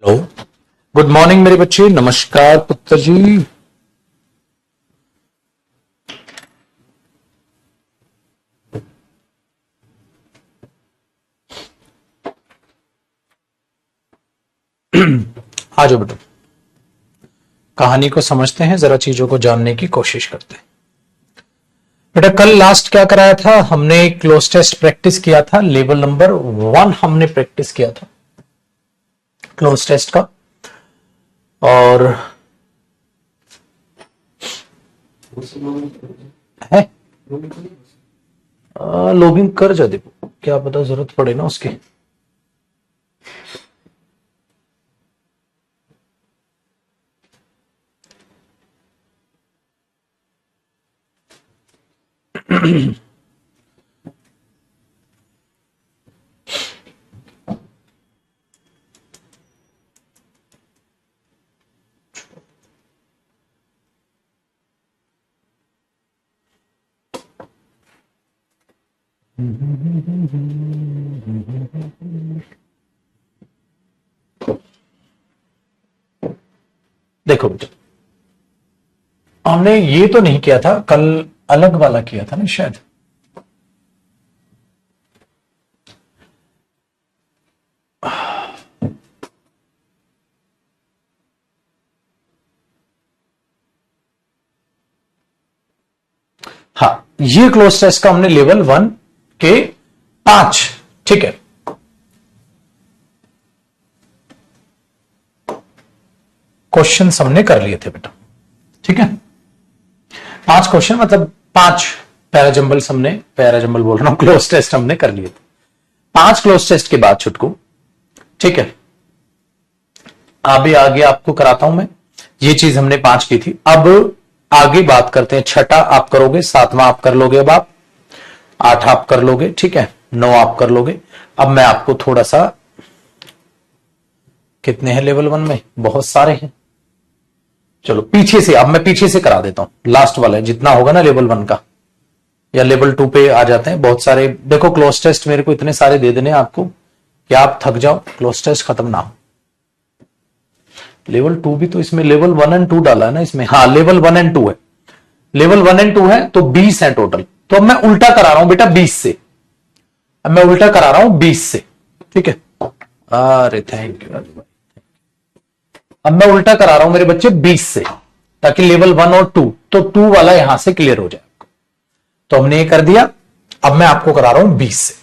Hello, good morning मेरे बच्चे। नमस्कार पुत्र जी। आ जाओ बेटा, कहानी को समझते हैं, जरा चीजों को जानने की कोशिश करते हैं। बेटा कल लास्ट क्या कराया था हमने? क्लोज टेस्ट प्रैक्टिस किया था, लेवल नंबर 1 हमने प्रैक्टिस किया था क्लोज टेस्ट का। और है लॉगिन कर जा, देखो क्या पता जरूरत पड़े ना उसकी। देखो बेटा, हमने ये तो नहीं किया था कल, अलग वाला किया था ना शायद। हाँ, ये क्लोज टेस्ट का हमने लेवल 1 के 5, ठीक है, क्वेश्चन हमने कर लिए थे बेटा। ठीक है, 5 क्वेश्चन मतलब 5 पैराजंबल हमने, पैराजंबल बोल रहा हूं, क्लोज टेस्ट हमने कर लिए थे। 5 क्लोज टेस्ट के बाद छुटकू, ठीक है, अभी आगे आपको कराता हूं मैं। ये चीज हमने 5 की थी। अब आगे बात करते हैं। 6ठा आप करोगे, 7वां आप कर लोगे, अब आप 8 आप कर लोगे, ठीक है, 9 आप कर लोगे। अब मैं आपको थोड़ा सा, कितने हैं लेवल 1 में? बहुत सारे हैं। चलो पीछे से, अब मैं पीछे से करा देता हूं। लास्ट वाला है, जितना होगा ना लेवल 1 का, या लेवल 2 पे आ जाते हैं बहुत सारे। देखो क्लोज टेस्ट मेरे को इतने सारे दे देने आपको कि आप थक जाओ, क्लोज टेस्ट खत्म ना हो। लेवल 2 भी तो इसमें लेवल 1 एंड 2 डाला है ना इसमें। हाँ, लेवल 1 एंड 2 है, लेवल 1 एंड 2 है, तो 20 है टोटल। तो अब मैं उल्टा करा रहा हूं बेटा 20 से। अब मैं उल्टा करा रहा हूं 20 से, ठीक है। अरे थैंक यू। अब मैं उल्टा करा रहा हूं मेरे बच्चे 20 से, ताकि लेवल 1 और 2, तो 2 वाला यहां से क्लियर हो जाए। तो हमने ये कर दिया। अब मैं आपको करा रहा हूं 20 से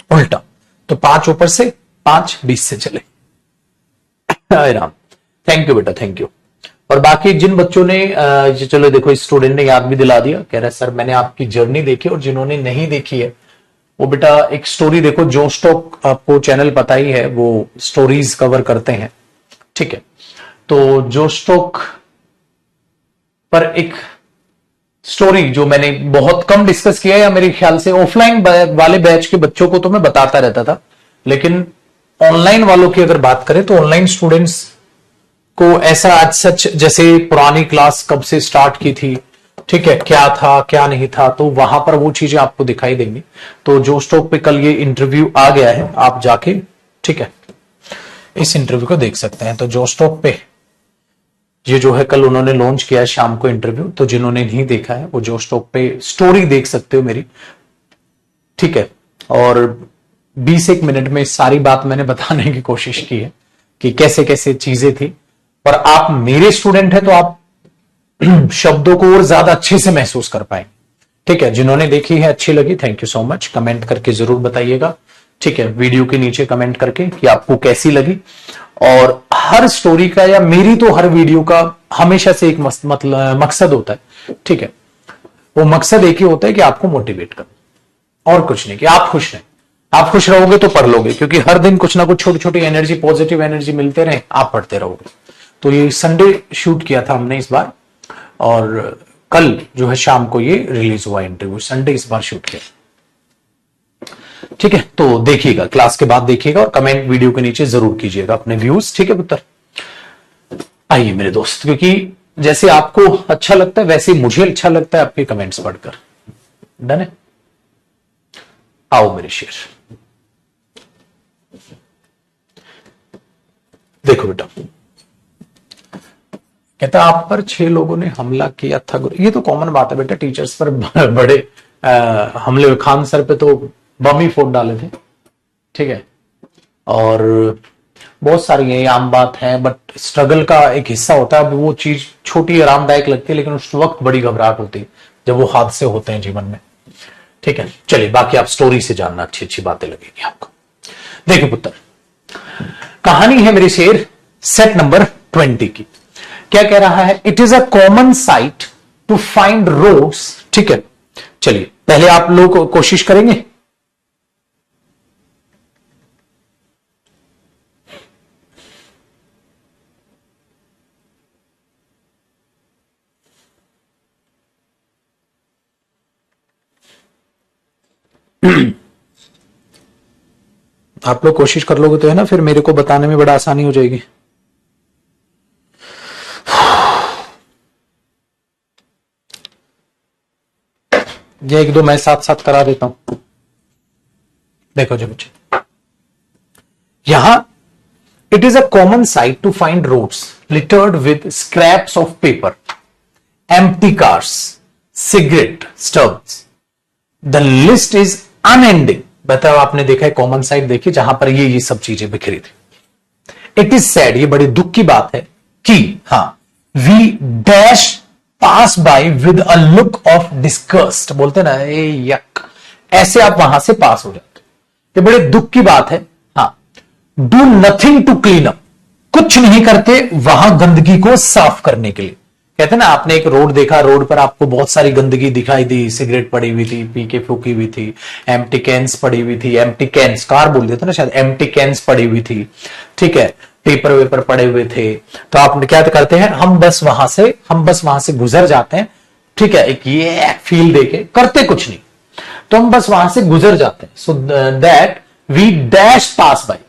उल्टा। तो 5 ऊपर से, 5 20 से चले। राम, थैंक यू बेटा, थैंक यू। और बाकी जिन बच्चों ने चलो देखो, इस स्टूडेंट ने याद भी दिला दिया, कह रहा है सर मैंने आपकी जर्नी देखी। और जिन्होंने नहीं देखी है वो बेटा एक स्टोरी देखो। जो स्टॉक आपको चैनल पता ही है, वो स्टोरीज कवर करते हैं, ठीक है। तो जो स्टॉक पर एक स्टोरी जो मैंने बहुत कम डिस्कस किया है, या मेरे ख्याल से ऑफलाइन वाले बैच के बच्चों को तो मैं बताता रहता था, लेकिन ऑनलाइन वालों की अगर बात करें तो ऑनलाइन स्टूडेंट्स को ऐसा आज सच, जैसे पुरानी क्लास कब से स्टार्ट की थी, ठीक है, क्या था क्या नहीं था, तो वहां पर वो चीजें आपको दिखाई देंगी। तो जो स्टॉक पे कल ये इंटरव्यू आ गया है, आप जाके, ठीक है, इस इंटरव्यू को देख सकते हैं। तो जो स्टॉक पे ये जो है कल उन्होंने लॉन्च किया है शाम को इंटरव्यू, तो जिन्होंने नहीं देखा है वो जो स्टॉक पे स्टोरी देख सकते हो मेरी, ठीक है। और 20 मिनट में सारी बात मैंने बताने की कोशिश की है कि कैसे कैसे चीजें थी। और आप मेरे स्टूडेंट हैं तो आप शब्दों को और ज्यादा अच्छे से महसूस कर पाएंगे, ठीक है। जिन्होंने देखी है, अच्छी लगी, thank you so much. Comment करके जरूर बताइएगा, ठीक है, वीडियो के नीचे कमेंट करके कि आपको कैसी लगी। और हर स्टोरी का, या मेरी तो हर वीडियो का हमेशा से एक मतलब मकसद होता है, ठीक है। वो मकसद एक ही होता है कि आपको मोटिवेट करना, और कुछ नहीं, कि आप खुश रहें। आप खुश रहोगे तो पढ़ लोगे, क्योंकि हर दिन कुछ ना कुछ छोटी छोटी एनर्जी, पॉजिटिव एनर्जी मिलते रहे, आप पढ़ते रहोगे। तो ये संडे शूट किया था हमने इस बार, और कल जो है शाम को ये रिलीज हुआ इंटरव्यू। संडे इस बार शूट किया, ठीक है। तो देखिएगा, क्लास के बाद देखिएगा, और कमेंट वीडियो के नीचे जरूर कीजिएगा अपने व्यूज, ठीक है पुत्र। आइए मेरे दोस्त, क्योंकि जैसे आपको अच्छा लगता है वैसे मुझे अच्छा लगता है आपके कमेंट्स पढ़कर। डन है, आओ मेरे शेर। देखो बेटा, कहता आप पर 6 लोगों ने हमला किया था। ये तो कॉमन बात है बेटा, टीचर्स पर बड़े हमले। खान सर पे तो बम ही फोड़ डाले थे, ठीक है। और बहुत सारी ये आम बात है, बट स्ट्रगल का एक हिस्सा होता है। अब वो चीज छोटी आरामदायक लगती है, लेकिन उस वक्त बड़ी घबराहट होती है जब वो हादसे होते हैं जीवन में, ठीक है। चलिए, बाकी आप स्टोरी से जानना, अच्छी अच्छी बातें लगेगी आपको। देखिए पुत्र, कहानी है मेरे शेर सेट नंबर 20 की। क्या कह रहा है? It is a common sight to find roads, ठीक है। चलिए, पहले आप लोग कोशिश करेंगे। आप लोग कोशिश कर लोगे तो है ना, फिर मेरे को बताने में बड़ा आसानी हो जाएगी। ये एक दो मैं साथ साथ करा देता हूं। देखो जी बच्चे, यहां it is a common sight to find roads littered with scraps of paper, empty cars, cigarette stubs. The list is unending. बताओ, आपने देखा है कॉमन साइट देखी जहां पर ये सब चीजें बिखरी थी। इट इज सैड, ये बड़ी दुख की बात है कि हाँ, we dash pass by with a look of disgust. बोलते ना, ए यक, ऐसे आप वहां से पास हो जाते। ये बड़े दुख की बात है। हाँ, do nothing to clean up, कुछ नहीं करते वहां गंदगी को साफ करने के लिए। कहते ना, आपने एक रोड देखा, रोड पर आपको बहुत सारी गंदगी दिखाई दी, सिगरेट पड़ी हुई थी, पी के फूकी हुई थी, एम्प्टी कैंस पड़ी हुई थी, एम्प्टी कैंस कार बोल देते ना शायद, एम्प्टी कैंस पड़ी हुई थी, ठीक है, पेपर वेपर पड़े हुए थे। तो आप क्या करते हैं? हम बस वहां से गुजर जाते हैं, ठीक है, एक ये फील देके, करते कुछ नहीं, तो हम बस वहां से गुजर जाते हैं। So that we dash pass by,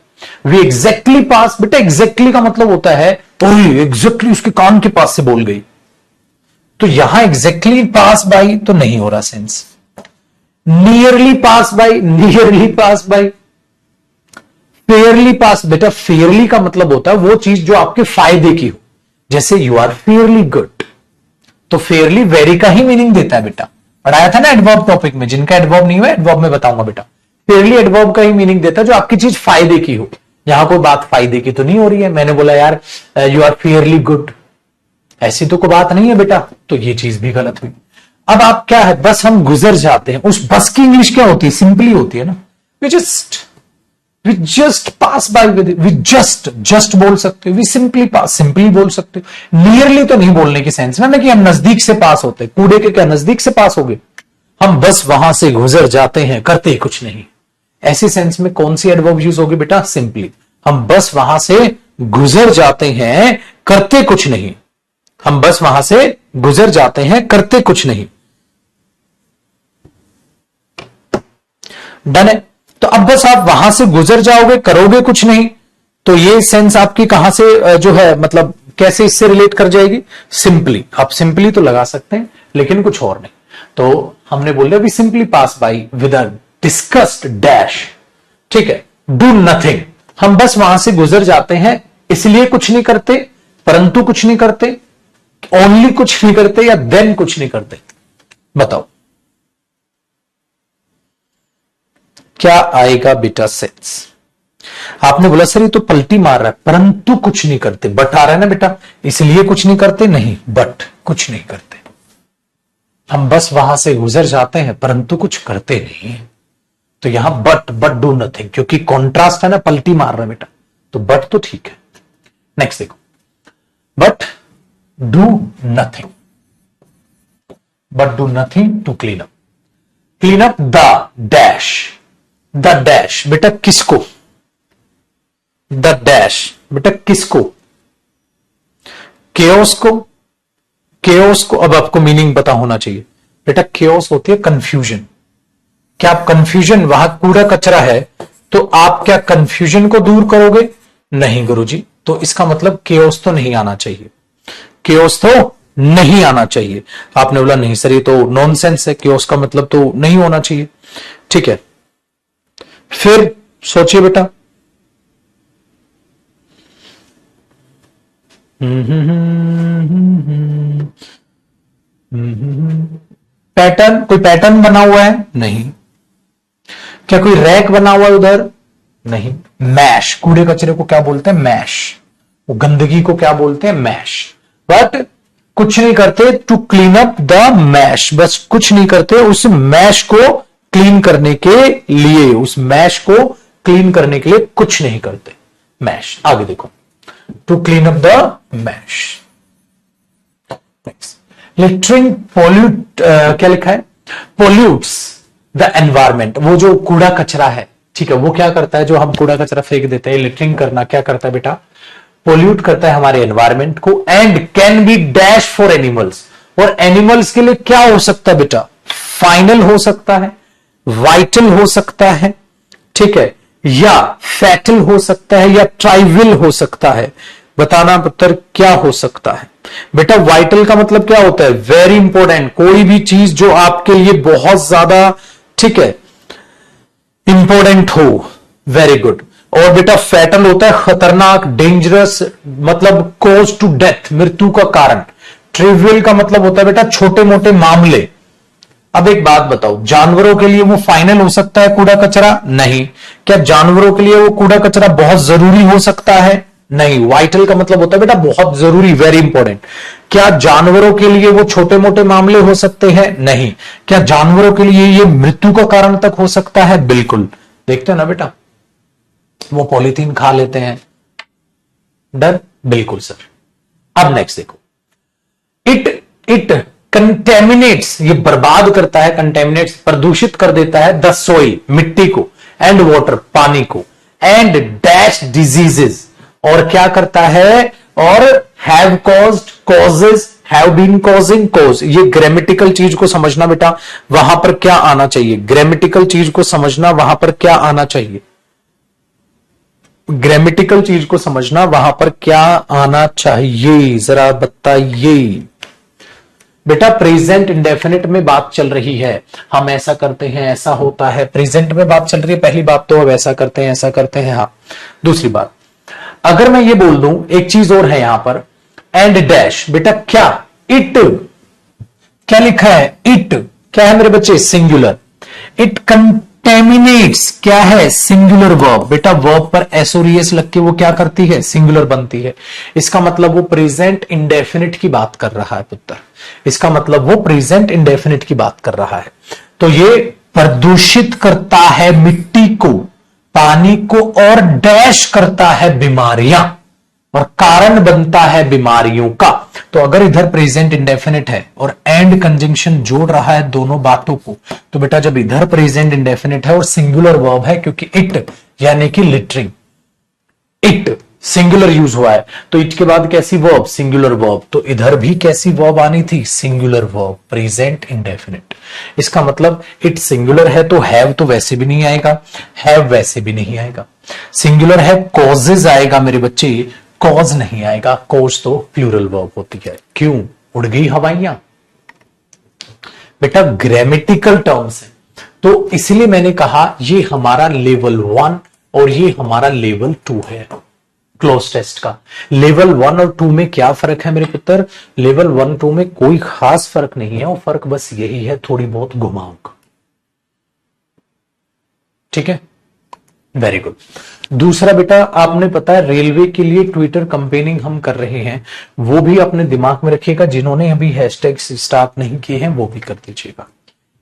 we exactly pass. बेटा, एग्जैक्टली का मतलब होता है एग्जैक्टली उसके कान के पास से बोल गई, तो यहां एग्जैक्टली पास बाय तो नहीं हो रहा सेंस। नियरली पास बाय, नियरली पास बाय, फेयरली पास। बेटा, फेयरली का मतलब होता है वो चीज जो आपके फायदे की हो, जैसे यू आर फेयरली गुड, तो फेयरली वेरी का ही मीनिंग देता है। बेटा, पढ़ाया था ना एडवर्ब टॉपिक में, जिनका एडवर्ब नहीं हुआ एडवर्ब में बताऊंगा। बेटा, फेयरली एडवर्ब का ही मीनिंग देता है जो आपकी चीज फायदे की हो। यहां कोई बात फायदे की तो नहीं हो रही है। मैंने बोला यार यू आर फेयरली गुड, ऐसी तो कोई बात नहीं है बेटा, तो ये चीज भी गलत हुई। अब आप क्या है, बस हम गुजर जाते हैं। उस बस की इंग्लिश क्या होती है? सिंपली होती है ना, we just pass by with, we just बोल सकते हो, वी सिंपली पास, सिंपली बोल सकते हो। नियरली तो नहीं बोलने की सेंस ना कि हम नजदीक से पास होते, कूड़े के क्या नजदीक से पास हो गए। हम बस वहां से गुजर जाते हैं, करते कुछ नहीं। ऐसी सेंस में कौन सी एडवर्ब यूज होगी बेटा? सिंपली। हम बस वहां से गुजर जाते हैं, करते कुछ नहीं। हम बस वहां से गुजर जाते हैं, करते कुछ नहीं। डन है। तो अब बस आप वहां से गुजर जाओगे, करोगे कुछ नहीं, तो ये सेंस आपकी कहां से जो है, मतलब कैसे इससे रिलेट कर जाएगी? सिंपली। आप सिंपली तो लगा सकते हैं, लेकिन कुछ और नहीं। तो हमने बोल दिया we simply pass by with a discussed dash, ठीक है, डू नथिंग। हम बस वहां से गुजर जाते हैं, इसलिए कुछ नहीं करते, परंतु कुछ नहीं करते, ओनली कुछ नहीं करते, या देन कुछ नहीं करते। बताओ क्या आएगा बेटा सेंस? आपने बोला सर ये तो पलटी मार रहा है, परंतु कुछ नहीं करते, बट आ रहा है ना बेटा, इसलिए कुछ नहीं करते, नहीं, बट कुछ नहीं करते। हम बस वहां से गुजर जाते हैं, परंतु कुछ करते नहीं है। तो यहां बट डू नथिंग, क्योंकि कॉन्ट्रास्ट है ना, पलटी मार रहा है बेटा, तो बट तो ठीक है। नेक्स्ट देखो, but do nothing, but do nothing to clean up. Clean up the dash, the dash बेटा किसको? द डैश बेटा किसको? केओस को। केओस को अब आपको मीनिंग पता होना चाहिए बेटा। केओस होती है कंफ्यूजन। क्या आप कंफ्यूजन, वहां कूड़ा कचरा है, तो आप क्या कंफ्यूजन को दूर करोगे? नहीं गुरुजी, तो इसका मतलब केओस तो नहीं आना चाहिए, केओस तो नहीं आना चाहिए। आपने बोला नहीं सर ये तो नॉनसेंस है, केओस का मतलब तो नहीं होना चाहिए, ठीक है। फिर सोचिए बेटा, पैटर्न, कोई पैटर्न बना हुआ है? नहीं। क्या कोई रैक बना हुआ है उधर? नहीं। मैश, कूड़े कचरे को क्या बोलते हैं? मैश। वो गंदगी को क्या बोलते हैं? मैश। बट कुछ नहीं करते to clean up the mess, बस कुछ नहीं करते उस मैश को क्लीन करने के लिए, उस मैश को क्लीन करने के लिए कुछ नहीं करते। मैश, आगे देखो, to clean up the mess. Littering pollute, क्या लिखा है? Pollutes the environment. वो जो कूड़ा कचरा है, ठीक है, वो क्या करता है? जो हम कूड़ा कचरा फेंक देते हैं, लिटरिंग करना क्या करता है बेटा? पोल्यूट करता है हमारे एनवायरमेंट को। And can be dash for animals, और एनिमल्स के लिए क्या हो सकता है बेटा? फाइनल हो सकता है, वाइटल हो सकता है, ठीक है, या फैटल हो सकता है, या ट्राइविल हो सकता है। बताना पुत्र क्या हो सकता है बेटा? वाइटल का मतलब क्या होता है? वेरी इंपॉर्टेंट, कोई भी चीज जो आपके लिए बहुत ज्यादा, ठीक है, इंपॉर्टेंट हो। Very good. और बेटा फैटल होता है खतरनाक, डेंजरस, मतलब कोज टू डेथ, मृत्यु का कारण। ट्रिवियल का मतलब होता है बेटा छोटे मोटे मामले। अब एक बात बताओ, जानवरों के लिए वो फाइनल हो सकता है कूड़ा कचरा? नहीं। क्या जानवरों के लिए वो कूड़ा कचरा बहुत जरूरी हो सकता है? नहीं। वाइटल का मतलब होता है बेटा बहुत जरूरी, वेरी इंपॉर्टेंट। क्या जानवरों के लिए वो छोटे मोटे मामले हो सकते हैं? नहीं। क्या जानवरों के लिए ये मृत्यु का कारण तक हो सकता है? बिल्कुल। देखते हैं ना बेटा, वो पॉलीथीन खा लेते हैं, डर? बिल्कुल सर। अब नेक्स्ट देखो, इट कंटेमिनेट्स, ये बर्बाद करता है, कंटेमिनेट्स प्रदूषित कर देता है, द सोइल, मिट्टी को, एंड वाटर, पानी को, एंड डैश डिजीजेस, और क्या करता है? और have caused, causes, have been causing, cause. ये ग्रामेटिकल चीज को समझना बेटा, वहां पर क्या आना चाहिए? ग्रामेटिकल चीज को समझना, वहां पर क्या आना चाहिए? ग्रामेटिकल चीज को समझना, वहां पर क्या आना चाहिए, जरा बताइए बेटा। प्रेजेंट इंडेफिनिट में बात चल रही है, हम ऐसा करते हैं, ऐसा होता है, प्रेजेंट में बात चल रही है। पहली बात तो अब ऐसा करते हैं, ऐसा करते हैं, हाँ। दूसरी बात, अगर मैं ये बोल दूं, एक चीज और है यहां पर, एंड डैश, बेटा क्या? इट, क्या लिखा है? इट क्या है मेरे बच्चे? सिंगुलर। इट कंटेमिनेट्स, क्या है? Singular verb. बेटा वर्ब पर एस और ईएस लग के वो क्या करती है? सिंगुलर बनती है। इसका मतलब वो प्रेजेंट इंडेफिनिट की बात कर रहा है पुत्र, इसका मतलब वो प्रेजेंट इंडेफिनिट की बात कर रहा है। तो ये प्रदूषित करता है मिट्टी को, पानी को, और डैश करता है बीमारियां, और कारण बनता है बीमारियों का। तो अगर इधर प्रेजेंट इंडेफिनिट है और एंड कंजंक्शन जोड़ रहा है दोनों बातों को, तो बेटा जब इधर प्रेजेंट इंडेफिनिट है और सिंगुलर वर्ब है, क्योंकि इट यानी कि लिटरिंग, इट सिंगुलर यूज हुआ है, तो इट के बाद कैसी वर्ब? Singular verb. तो इधर भी कैसी वर्ब आनी थी? Singular verb, present indefinite. इसका मतलब इट सिंगुलर है तो हैव तो वैसे भी नहीं आएगा, हैव वैसे भी नहीं आएगा। सिंगुलर है, कॉजेज आएगा मेरे बच्चे, कॉज नहीं आएगा। कॉज तो प्लूरल वर्ब होती है। क्यों? उड़ गई हवाइयां बेटा, ग्रामेटिकल टर्म्स है। तो इसलिए मैंने कहा ये हमारा लेवल 1 और ये हमारा लेवल 2 है क्लोज टेस्ट का। लेवल 1 और 2 में क्या फर्क है मेरे पुत्र? लेवल 1 2 में कोई खास फर्क नहीं है, वो फर्क बस यही है, थोड़ी बहुत घुमाव का। ठीक है, वेरी गुड। दूसरा बेटा, आपने पता है रेलवे के लिए ट्विटर कंपेनिंग हम कर रहे हैं, वो भी अपने दिमाग में रखिएगा। जिन्होंने अभी हैशटैग स्टार्ट नहीं किए हैं वो भी कर दीजिएगा।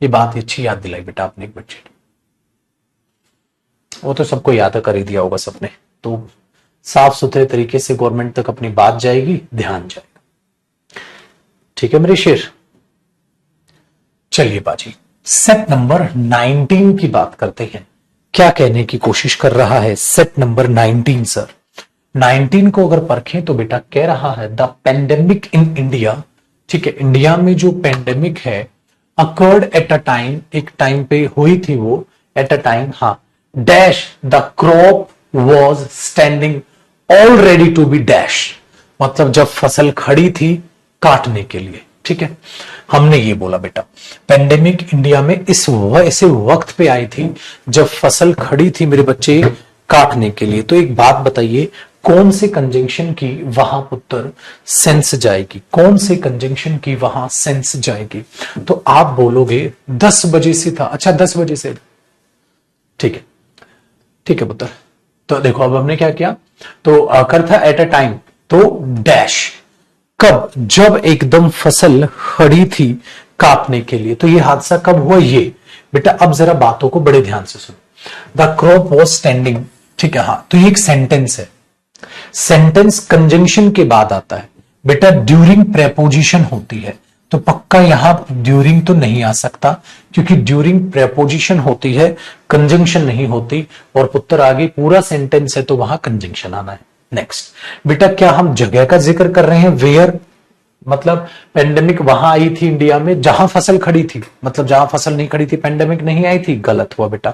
ये बात अच्छी याद दिलाई बेटा आपने एक बच्चे, वो तो सबको याद कर ही दिया होगा सबने। तो साफ सुथरे तरीके से गवर्नमेंट तक अपनी बात जाएगी, ध्यान जाएगा। ठीक है मेरे शेर। चलिए बाजी, सेट नंबर 19 की बात करते हैं। क्या कहने की कोशिश कर रहा है सेट नंबर 19? सर 19 को अगर परखें तो बेटा कह रहा है द पेंडेमिक इन इंडिया। ठीक है, इंडिया में जो पेंडेमिक है अकर्ड एट अ टाइम, एक टाइम पे हुई थी वो, एट अ टाइम, हाँ, dash the crop was standing all ready to be dash, मतलब जब फसल खड़ी थी काटने के लिए। ठीक है, हमने ये बोला बेटा पेंडेमिक इंडिया में इस ऐसे वक्त पे आई थी जब फसल खड़ी थी मेरे बच्चे काटने के लिए। तो एक बात बताइए, कौन से कंजंक्शन की वहां पुत्र सेंस जाएगी, कौन से कंजंक्शन की वहां सेंस जाएगी। तो आप बोलोगे 10 बजे से था। अच्छा 10 बजे से, ठीक है, ठीक है पुत्र। तो देखो अब हमने क्या किया, तो कर था एट अ टाइम, तो डैश कब, जब एकदम फसल खड़ी थी काटने के लिए। तो ये हादसा कब हुआ ये बेटा, अब जरा बातों को बड़े ध्यान से सुनो। द क्रॉप वॉज स्टैंडिंग, ठीक है, हाँ, तो ये एक सेंटेंस है। सेंटेंस कंजंक्शन के बाद आता है बेटा, ड्यूरिंग प्रेपोजिशन होती है, तो पक्का यहां ड्यूरिंग तो नहीं आ सकता, क्योंकि ड्यूरिंग प्रेपोजिशन होती है, कंजंक्शन नहीं होती। और पुत्र आगे पूरा सेंटेंस है तो वहां कंजंक्शन आना है। नेक्स्ट बेटा, क्या हम जगह का जिक्र कर रहे हैं, वेयर, मतलब पेंडेमिक वहां आई थी इंडिया में जहां फसल खड़ी थी, मतलब जहां फसल नहीं खड़ी थी पेंडेमिक नहीं आई थी, गलत हुआ बेटा।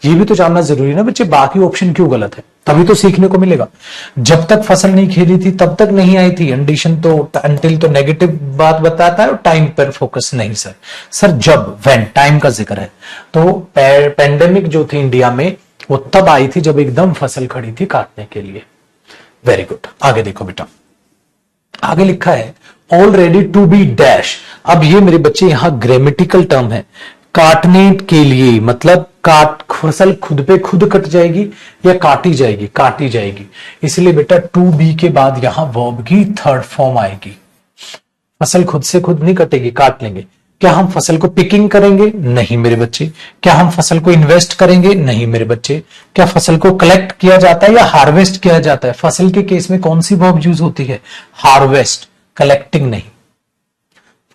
ये भी तो जानना जरूरी है ना बच्चे, बाकी ऑप्शन क्यों गलत है, तभी तो सीखने को मिलेगा। जब तक फसल नहीं खेली थी तब तक नहीं आई थी, कंडीशन तो अंटिल तो नेगेटिव बात बताता है, और टाइम पर फोकस नहीं सर। सर जब, व्हेन, टाइम का जिक्र है, तो पेंडेमिक जो थी इंडिया में वो तब आई थी जब एकदम फसल खड़ी थी काटने के लिए। वेरी गुड, आगे देखो बेटा, आगे लिखा है ऑलरेडी टू बी डैश। अब ये मेरे बच्चे यहां ग्रामेटिकल टर्म है, काटने के लिए, मतलब काट, फसल खुद पे खुद कट जाएगी या काटी जाएगी, काटी जाएगी, इसलिए बेटा टू बी के बाद यहां वर्ब की थर्ड फॉर्म आएगी। फसल खुद से खुद नहीं कटेगी, काट लेंगे। क्या हम फसल को पिकिंग करेंगे, नहीं मेरे बच्चे। क्या हम फसल को इन्वेस्ट करेंगे, नहीं मेरे बच्चे। क्या फसल को कलेक्ट किया जाता है या हार्वेस्ट किया जाता है, फसल के केस में कौन सी वर्ब यूज होती है, हार्वेस्ट, कलेक्टिंग नहीं।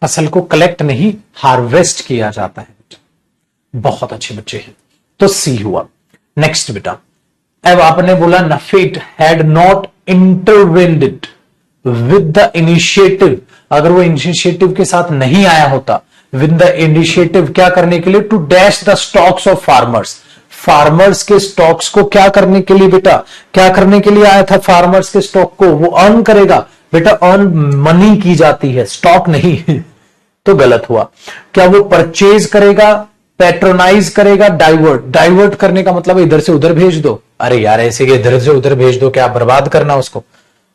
फसल को कलेक्ट नहीं, हार्वेस्ट किया जाता है। बहुत अच्छे बच्चे हैं, तो सी हुआ। नेक्स्ट बेटा, अब आपने बोला NAFED had not intervened with the initiative, अगर वो इनिशिएटिव के साथ नहीं आया होता, विद द इनिशिएटिव क्या करने के लिए, to dash the stocks of farmers, farmers के स्टॉक्स को क्या करने के लिए बेटा, क्या करने के लिए आया था फार्मर्स के स्टॉक को, वो अर्न करेगा बेटा, अर्न मनी की जाती है, स्टॉक नहीं तो गलत हुआ। क्या वो परचेज करेगा, पैट्रोनाइज करेगा, डाइवर्ट, डाइवर्ट करने का मतलब इधर से उधर भेज दो, अरे यार ऐसे इधर से उधर भेज दो, क्या बर्बाद करना उसको,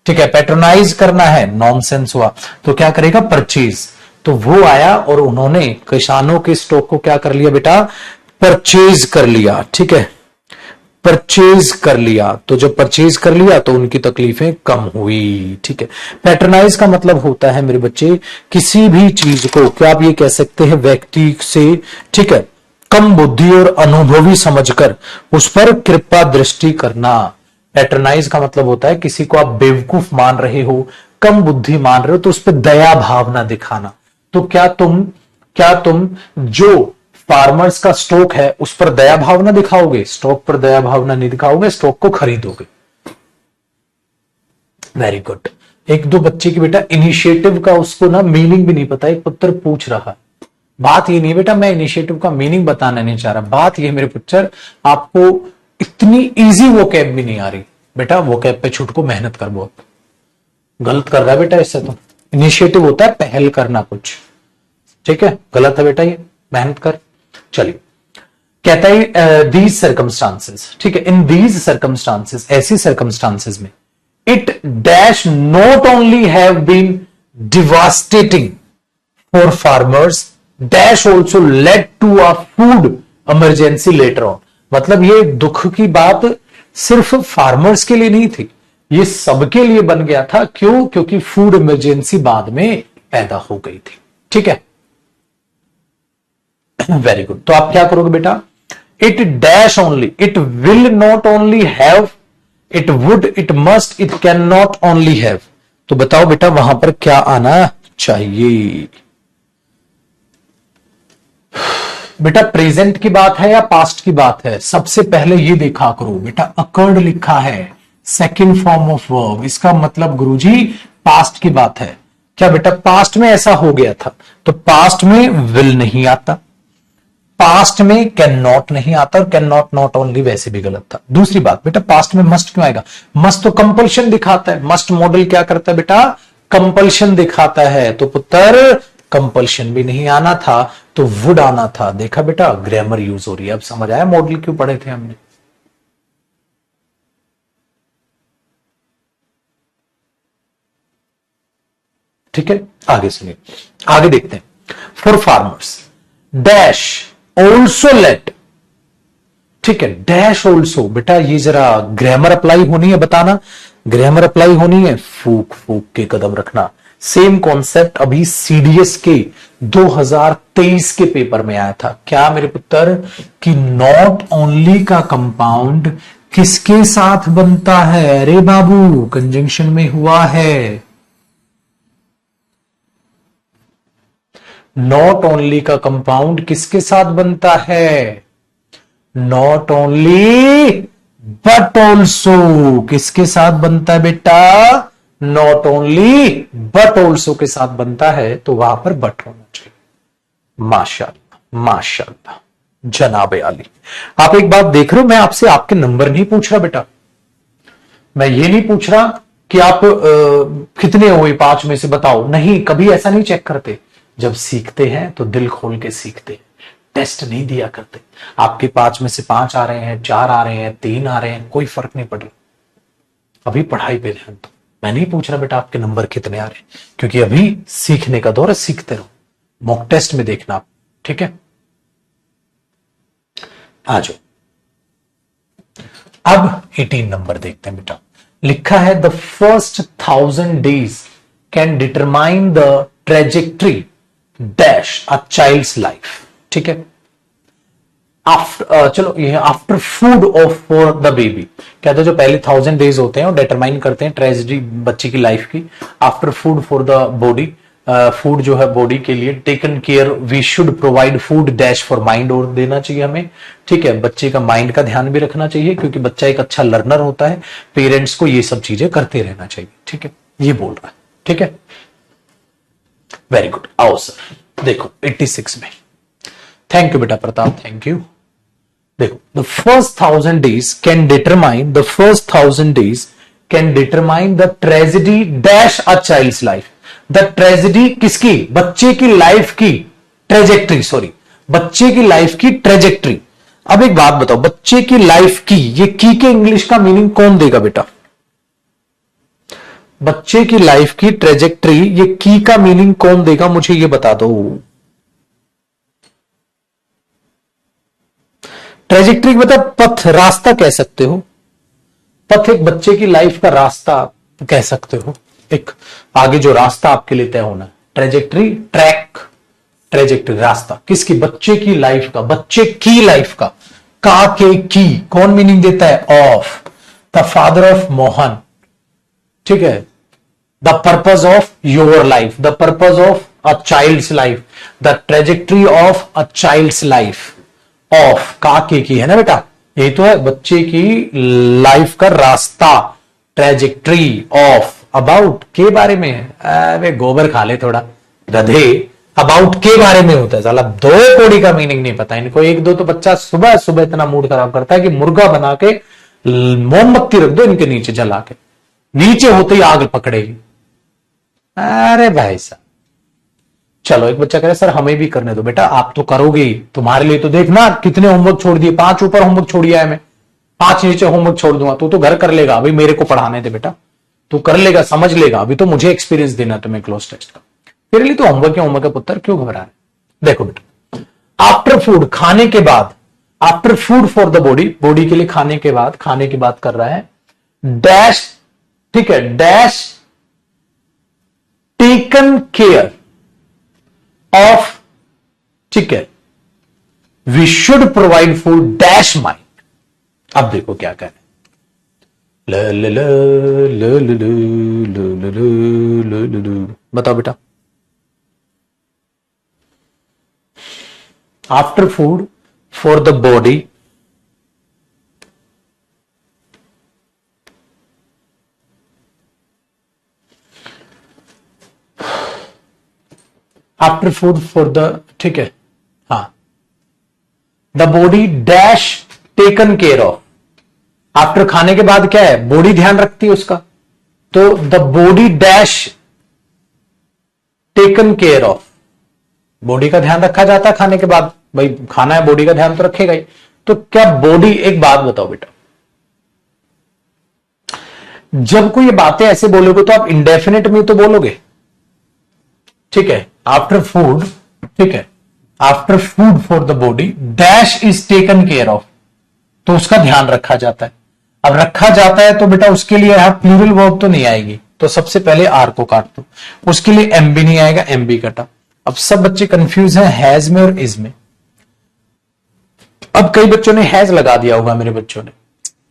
ठीक है, पैट्रोनाइज करना है, नॉनसेंस हुआ। तो क्या करेगा, परचेज, तो वो आया और उन्होंने किसानों के स्टॉक को क्या कर लिया बेटा, परचेज कर लिया, ठीक है, परचेज कर लिया। तो जब परचेज कर लिया तो उनकी तकलीफें कम हुई, ठीक है। पैट्रोनाइज का मतलब होता है मेरे बच्चे, किसी भी चीज को, क्या आप ये कह सकते हैं, व्यक्ति से, ठीक है, कम बुद्धि और अनुभवी समझकर उस पर कृपा दृष्टि करना। पैट्रोनाइज का मतलब होता है किसी को आप बेवकूफ मान रहे हो, कम बुद्धि मान रहे हो, तो उस पर दया भावना दिखाना। तो क्या तुम जो फार्मर्स का स्टॉक है उस पर दया भावना दिखाओगे, स्टॉक पर दया भावना नहीं दिखाओगे, स्टॉक को खरीदोगे। Very good. एक दो बच्चे की बेटा इनिशिएटिव का उसको ना मीनिंग भी नहीं पता, एक पुत्र पूछ रहा है। बात ये नहीं बेटा मैं इनिशिएटिव का मीनिंग बताना नहीं चाह रहा, बात ये मेरे पुत्र, आपको इतनी इजी वोकैब भी नहीं आ रही बेटा, वोकैब पे छुट को मेहनत कर, बहुत गलत कर रहा है बेटा इससे। तो इनिशिएटिव होता है पहल करना कुछ, ठीक है, गलत है बेटा ये, मेहनत कर। चलिए, कहता है दीज सर्कमस्टांसेस, ठीक है, इन दीज सर्कमस्टांसेस, ऐसी सर्कमस्टांसेस में, it dash not only have been devastating for farmers, dash also led to a food emergency later on. मतलब ये दुख की बात सिर्फ फार्मर्स के लिए नहीं थी, ये सबके लिए बन गया था। क्यों? क्योंकि फूड इमरजेंसी बाद में पैदा हो गई थी, ठीक है। Very good. तो आप क्या करोगे बेटा, it dash only, it will not only have, it would, it must, it can not only have. तो बताओ बेटा वहां पर क्या आना चाहिए बेटा, प्रेजेंट की बात है या पास्ट की बात है? सबसे पहले ये देखा करो बेटा, अकर्ड लिखा है सेकंड फॉर्म ऑफ वर्ब, इसका मतलब गुरुजी पास्ट की बात है। क्या बेटा पास्ट में ऐसा हो गया था? तो पास्ट में विल नहीं आता, पास्ट में कैन नॉट नहीं आता, और कैन नॉट नॉट ओनली वैसे भी गलत था। दूसरी बात बेटा, पास्ट में मस्ट क्यों आएगा? मस्ट तो कंपल्शन दिखाता है, मस्ट मॉडल क्या करता है बेटा, कंपल्शन दिखाता है। तो पुत्र कंपल्शन भी नहीं आना था, तो वुड आना था। देखा बेटा, ग्रामर यूज हो रही है। अब समझ आया मॉडल क्यों पढ़े थे हमने? ठीक है, आगे सुनिए, आगे देखते हैं। For farmers dash also let, ठीक है, डैश ऑल्सो, बेटा ये जरा ग्रामर अप्लाई होनी है, बताना ग्रामर अप्लाई होनी है, फूक फूक के कदम रखना। सेम कॉन्सेप्ट अभी सीडीएस के 2023 के पेपर में आया था, क्या मेरे पुत्र, कि नॉट ओनली का कंपाउंड किसके साथ बनता है, अरे बाबू कंजंक्शन में हुआ है। नॉट ओनली का कंपाउंड किसके साथ बनता है, नॉट ओनली बट ऑल्सो, किसके साथ बनता है बेटा, नॉट ओनली बट ऑल्सो के साथ बनता है, तो वहां पर बट होना चाहिए। माशाअल्लाह माशाअल्लाह जनाबे आली। आप एक बात देख रहे हो, मैं आपसे आपके नंबर नहीं पूछ रहा बेटा, मैं ये नहीं पूछ रहा कि आप कितने हुए 5 में से बताओ, नहीं, कभी ऐसा नहीं चेक करते। जब सीखते हैं तो दिल खोल के सीखते हैं, टेस्ट नहीं दिया करते। आपके 5 में से 5 आ रहे हैं, 4 आ रहे हैं, 3 आ रहे हैं, कोई फर्क नहीं पड़ रहा, अभी पढ़ाई पे ध्यान दो। मैं नहीं पूछ रहा बेटा आपके नंबर कितने आ रहे हैं, क्योंकि अभी सीखने का दौर है, सीखते रहो, मॉक टेस्ट में देखना आप, ठीक है। आ जाओ, अब 18 नंबर देखते हैं बेटा। लिखा है the first 1000 days can determine the trajectory dash a child's life, ठीक है। आफ्टर चलो ये after food of for the baby, कहते हैं जो पहले 1000 days होते हैं वो डिटरमाइन करते हैं ट्रेजेडी बच्चे की लाइफ की। After food for the body, food जो है बॉडी के लिए, taken care we should provide food dash for mind, और देना चाहिए हमें, ठीक है। बच्चे का माइंड का ध्यान भी रखना चाहिए, क्योंकि बच्चा एक अच्छा लर्नर होता है, पेरेंट्स को ये सब चीजें करते रहना चाहिए, ठीक है, ये बोल रहा है, ठीक है। वेरी गुड, आओ सर देखो 86 में, थैंक यू बेटा प्रताप, थैंक यू। देखो the first 1000 days can determine, the first 1000 days can determine the tragedy dash a child's life, the tragedy किसकी, बच्चे की लाइफ की ट्रेजेक्ट्री, सॉरी बच्चे की लाइफ की ट्रेजेक्ट्री। अब एक बात बताओ, बच्चे की लाइफ की, ये की के इंग्लिश का मीनिंग कौन देगा बेटा, बच्चे की लाइफ की ट्रेजेक्ट्री, ये की का मीनिंग कौन देगा, मुझे ये बता दो। ट्रेजेक्ट्री मतलब पथ, रास्ता कह सकते हो, पथ एक बच्चे की लाइफ का रास्ता कह सकते हो, एक आगे जो रास्ता आपके लिए तय होना है, ट्रेजेक्ट्री, ट्रैक, ट्रेजेक्ट्री रास्ता, किसकी, बच्चे की लाइफ का, बच्चे की लाइफ का के की कौन मीनिंग देता है, of, the father of Mohan, ठीक है, the purpose of your life, the purpose of a child's life, the trajectory of a child's life, of का के की है ना बेटा, यही तो है, बच्चे की लाइफ का रास्ता, ट्रेजेक्ट्री ऑफ, अबाउट के बारे में है, अरे गोबर खा ले थोड़ा गधे, अबाउट के बारे में होता है, साला 2 कौड़ी का मीनिंग नहीं पता इनको। 1-2 तो बच्चा सुबह सुबह इतना मूड खराब करता है कि मुर्गा बना के मोमबत्ती रख दो इनके नीचे जला के, नीचे होते ही आग पकड़ेगी। अरे भाई साहब, चलो एक बच्चा कह रहा है सर हमें भी करने दो, बेटा आप तो करोगे ही, तुम्हारे लिए तो देखना कितने होमवर्क छोड़ दिए, 5 ऊपर होमवर्क छोड़िया है, मैं 5 नीचे होमवर्क छोड़ दूंगा, तू तो घर कर लेगा, अभी मेरे को पढ़ाने दे बेटा, तू कर लेगा, समझ लेगा, अभी तो मुझे एक्सपीरियंस देना तुम्हें क्लोज टेस्ट का, तेरे लिए तो होमवर्क है पुत्र, क्यों घबरा रहे। देखो बेटा, आफ्टर फूड खाने के बाद, after food for the body, body के लिए खाने के बाद, खाने की बात कर रहा है, डैश, ठीक है, डैश टेकन केयर ऑफ, ठीक है, we should provide food dash mind. अब देखो क्या कह रहे हैं, बताओ बेटा, after food for the body, after food for the, ठीक है, हाँ, the body dash taken care of, after खाने के बाद क्या है, बॉडी ध्यान रखती है उसका, तो the body dash taken care of, body का ध्यान रखा जाता है खाने के बाद, भाई खाना है बॉडी का ध्यान तो रखेगा ही, तो क्या बॉडी, एक बात बताओ बेटा, जब कोई ये बातें ऐसे बोलोगे तो आप इंडेफिनिट में तो बोलोगे, ठीक है, आफ्टर फूड, ठीक है, after food for the body dash is taken care of, तो उसका ध्यान रखा जाता है। अब रखा जाता है तो बेटा उसके लिए यहां प्लूरल वर्ब तो नहीं आएगी, तो सबसे पहले आर को काट दो, उसके लिए एम भी नहीं आएगा, एम भी कटा। अब सब बच्चे कंफ्यूज हैं हैज में और इज में। अब कई बच्चों ने हैज लगा दिया होगा, मेरे बच्चों ने,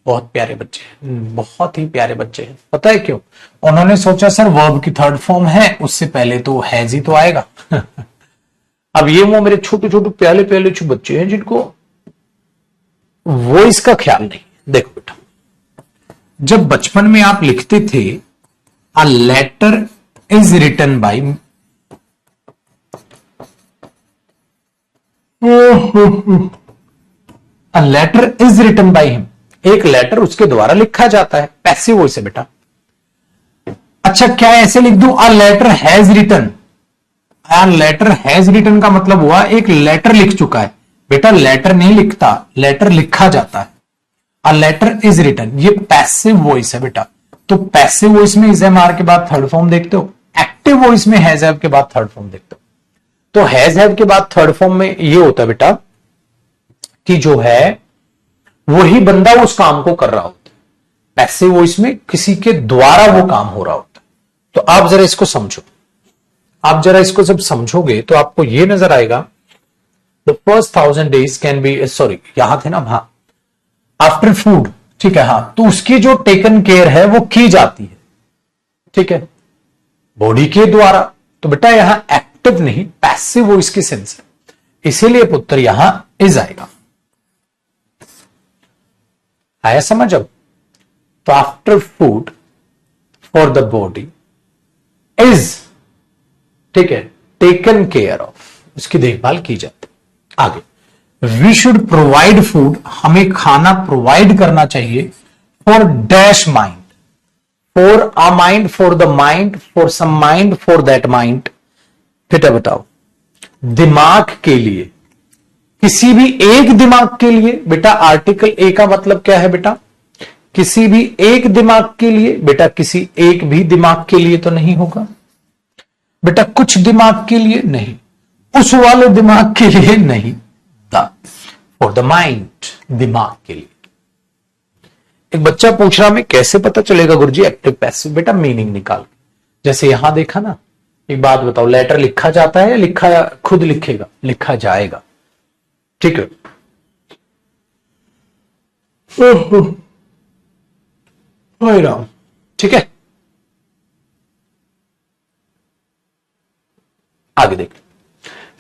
बहुत प्यारे बच्चे हैं, बहुत ही प्यारे बच्चे हैं। पता है क्यों? उन्होंने सोचा सर वर्ब की थर्ड फॉर्म है, उससे पहले तो हैज ही तो आएगा। अब ये वो मेरे छोटे छोटे प्याले प्याले जो बच्चे हैं जिनको वॉइस का ख्याल नहीं। देखो बेटा, जब बचपन में आप लिखते थे a letter is written by, a letter is written by him, एक लेटर उसके द्वारा लिखा जाता है, पैसिव वॉइस है बेटा। अच्छा, क्या ऐसे लिख दूं a letter has written? A letter has written का मतलब हुआ एक लेटर लिख चुका है। बेटा लेटर नहीं लिखता, लेटर लिखा जाता है। अ लेटर इज रिटन, ये पैसिव वॉइस है बेटा। तो पैसिव वॉइस में इज एम आर के बाद थर्ड फॉर्म देखते हो, एक्टिव वॉइस में हैज हैव के बाद थर्ड फॉर्म देखते हो। तो हैज हैव के बाद थर्ड फॉर्म में ये होता है बेटा कि जो है वही बंदा उस काम को कर रहा होता है। पैसिव वॉइस में किसी के द्वारा वो काम हो रहा होता है। तो आप जरा इसको समझो, आप जरा इसको जब समझोगे तो आपको ये नजर आएगा the first 1000 days can be, sorry यहां थे ना, हाँ, आफ्टर फूड, ठीक है, हाँ, तो उसकी जो टेकन केयर है वो की जाती है, ठीक है, बॉडी के द्वारा। तो बेटा यहां एक्टिव नहीं, पैसिव वॉइस की सेंस है, इसीलिए पुत्र यहां इज आएगा। आया समझ? अब तो after food for the body is, ठीक है, टेकन केयर ऑफ, उसकी देखभाल की जाती। आगे, वी शुड प्रोवाइड फूड, हमें खाना प्रोवाइड करना चाहिए for dash mind, for a mind, for the mind, for some mind, for that mind. बेटा बताओ, दिमाग के लिए, किसी भी एक दिमाग के लिए। बेटा आर्टिकल ए का मतलब क्या है बेटा? किसी भी एक दिमाग के लिए। बेटा किसी एक भी दिमाग के लिए तो नहीं होगा बेटा, कुछ दिमाग के लिए नहीं, उस वाले दिमाग के लिए नहीं, फॉर द माइंड, दिमाग के लिए। एक बच्चा पूछ रहा, मैं कैसे पता चलेगा गुरुजी एक्टिव पैसिव? बेटा मीनिंग निकाल, जैसे यहां देखा ना। एक बात बताओ, लेटर लिखा जाता है या लिखा खुद लिखेगा? लिखा जाएगा, ठीक है। राम, ठीक है, आगे देख।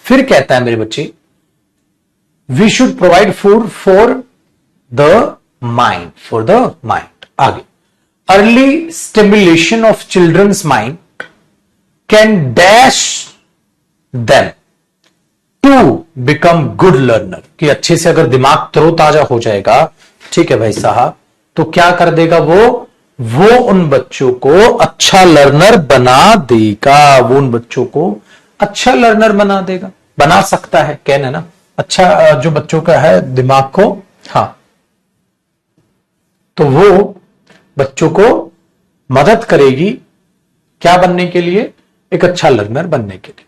फिर कहता है मेरे बच्चे, we should provide food for the mind, for the mind. आगे, early stimulation of childrens mind can dash them to become good learner, कि अच्छे से अगर दिमाग तरोताजा हो जाएगा, ठीक है भाई साहब, तो क्या कर देगा वो उन बच्चों को अच्छा लर्नर बना देगा, वो उन बच्चों को अच्छा लर्नर बना देगा, बना सकता है, कहना ना, अच्छा जो बच्चों का है दिमाग को, हाँ, तो वो बच्चों को मदद करेगी क्या बनने के लिए? एक अच्छा लर्नर बनने के लिए।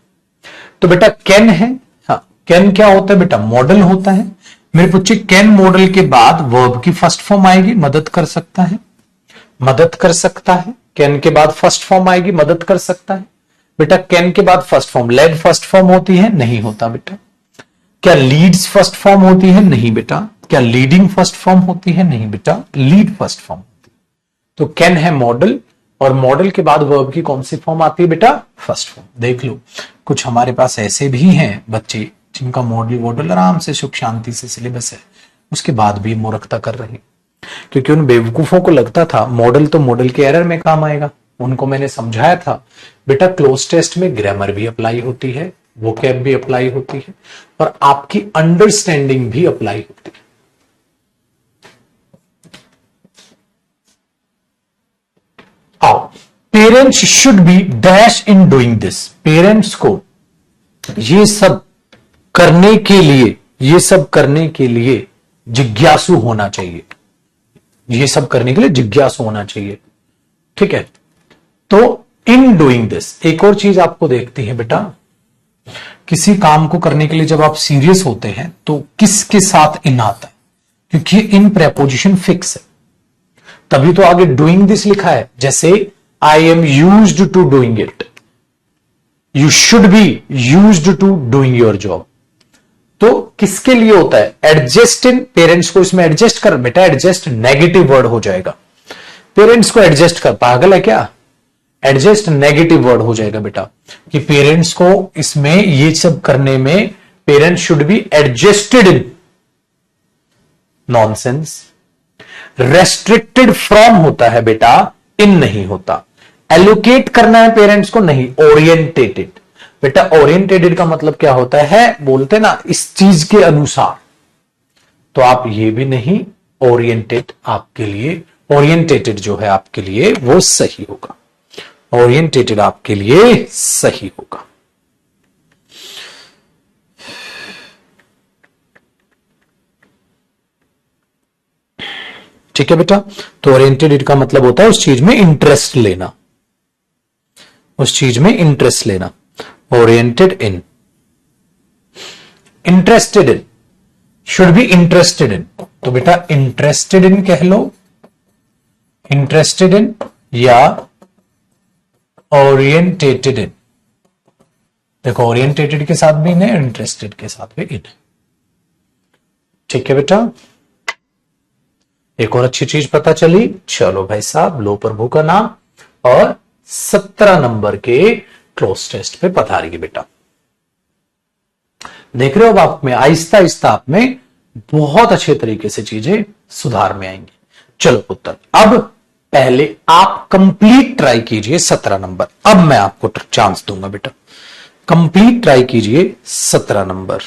तो बेटा कैन है, हाँ, कैन क्या होता है बेटा? मॉडल होता है मेरे बच्चे। कैन मॉडल के बाद वर्ब की फर्स्ट फॉर्म आएगी, मदद कर सकता है, मदद कर सकता है। कैन के बाद फर्स्ट फॉर्म आएगी, मदद कर सकता है। बेटा कैन के बाद first form, led first form होती है? नहीं होता बेटा। क्या लीड्स फर्स्ट फॉर्म होती है? नहीं बेटा। क्या लीडिंग फर्स्ट फॉर्म होती है? नहीं बेटा, लीड फर्स्ट फॉर्म होती है। तो कैन है मॉडल, और मॉडल के बाद वर्ब की कौन सी फॉर्म आती है बेटा? First form. देख लो, कुछ हमारे पास ऐसे भी हैं बच्चे जिनका मॉडल वॉडल आराम से सुख शांति से सिलेबस है, उसके बाद भी मूर्खता कर रहे हैं, क्योंकि उन बेवकूफों को लगता था मॉडल तो मॉडल के एरर में काम आएगा। उनको मैंने समझाया था बेटा क्लोज टेस्ट में ग्रामर भी अप्लाई होती है, वोकैब भी अप्लाई होती है, और आपकी अंडरस्टैंडिंग भी अप्लाई होती है। आओ, parents should be dash in doing this, parents को ये सब करने के लिए, ये सब करने के लिए जिज्ञासु होना चाहिए, ये सब करने के लिए जिज्ञासु होना चाहिए, ठीक है। तो इन डूइंग दिस, एक और चीज आपको देखती है बेटा, किसी काम को करने के लिए जब आप सीरियस होते हैं तो किसके साथ इन आता है, क्योंकि इन प्रेपोजिशन फिक्स है, तभी तो आगे डूइंग दिस लिखा है। जैसे I am used to doing it, you should be used to doing your job. तो किसके लिए होता है, एडजस्ट इन, पेरेंट्स को इसमें एडजस्ट कर, बेटा एडजस्ट नेगेटिव वर्ड हो जाएगा, पेरेंट्स को एडजस्ट कर, पागल है क्या, एडजस्ट नेगेटिव वर्ड हो जाएगा बेटा, कि पेरेंट्स को इसमें ये सब करने में parents should be adjusted in, nonsense. Restricted from होता है बेटा, इन नहीं होता। एलोकेट करना है पेरेंट्स को, नहीं, ओरिएंटेटेड। बेटा ओरिएंटेटेड का मतलब क्या होता है, बोलते ना इस चीज के अनुसार, तो आप ये भी नहीं, ओरिएंटेड आपके लिए, ओरिएंटेटेड जो है आपके लिए वो सही होगा, ओरिएंटेटेड आपके लिए सही होगा। ठीक है बेटा, तो ओरिएंटेड का मतलब होता है उस चीज में इंटरेस्ट लेना, उस चीज में इंटरेस्ट लेना, oriented in. Interested in, should be interested in, तो बेटा इंटरेस्टेड इन कह लो, इंटरेस्टेड इन या ओरिएंटेटेड इन। देखो ओरिएंटेटेड के साथ भी इन है, इंटरेस्टेड के साथ भी इन है। ठीक है बेटा, एक और अच्छी चीज पता चली। चलो भाई साहब, लो प्रभु का नाम और 17 नंबर के क्लोज टेस्ट पे पधारिए बेटा। देख रहे हो, अब आप में आहिस्ता आहिस्ता आप में बहुत अच्छे तरीके से चीजें सुधार में आएंगी। चलो पुत्र, अब पहले आप कंप्लीट ट्राई कीजिए 17 नंबर, अब मैं आपको चांस दूंगा बेटा, कंप्लीट ट्राई कीजिए 17 नंबर।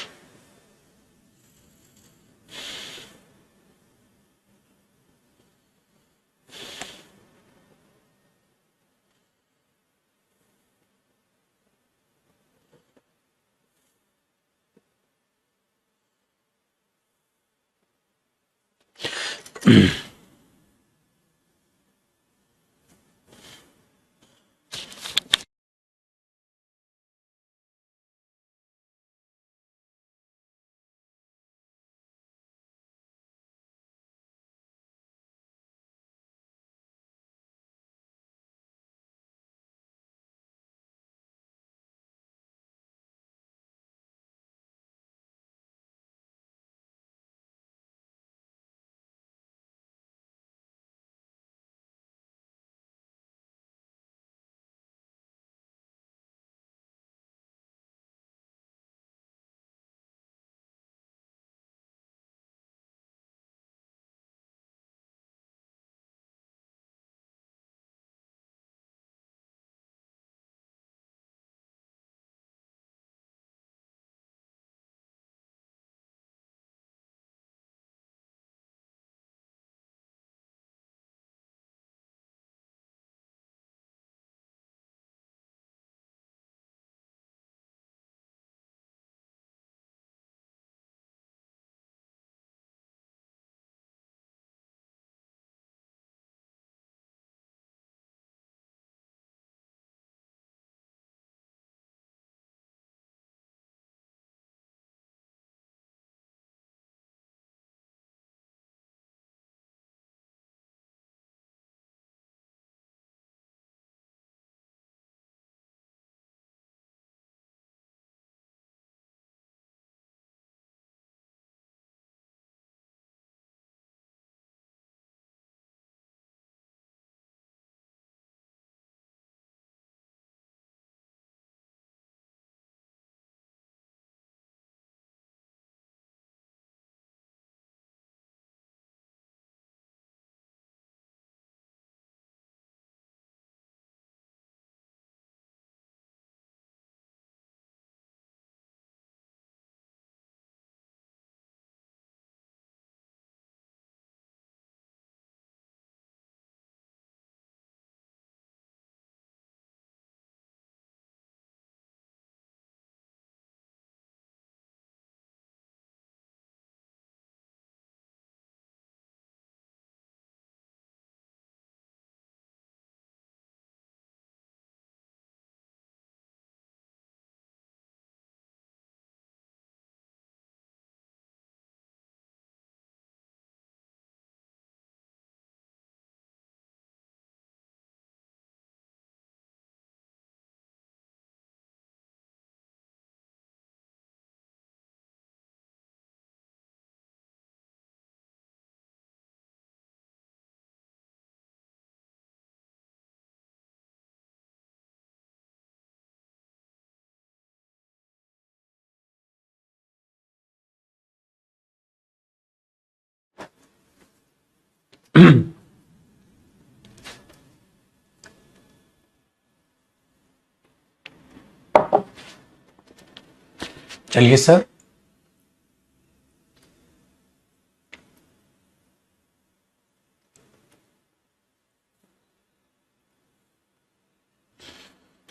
चलिए सर,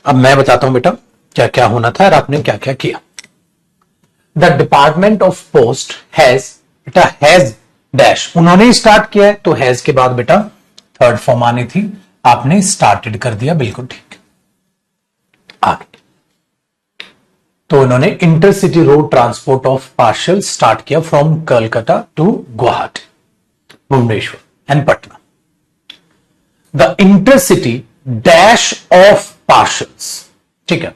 अब मैं बताता हूं बेटा क्या क्या होना था और आपने क्या क्या किया। The department of post has, बेटा हैज डैश, उन्होंने स्टार्ट किया है तो हैज के बाद बेटा थर्ड फॉर्म आनी थी, आपने स्टार्टेड कर दिया, बिल्कुल ठीक। आगे तो उन्होंने intercity road transport of parcel start किया from Calcutta to Guwahati, Bhubaneswar and Patna. The intercity dash of parcels, ठीक है,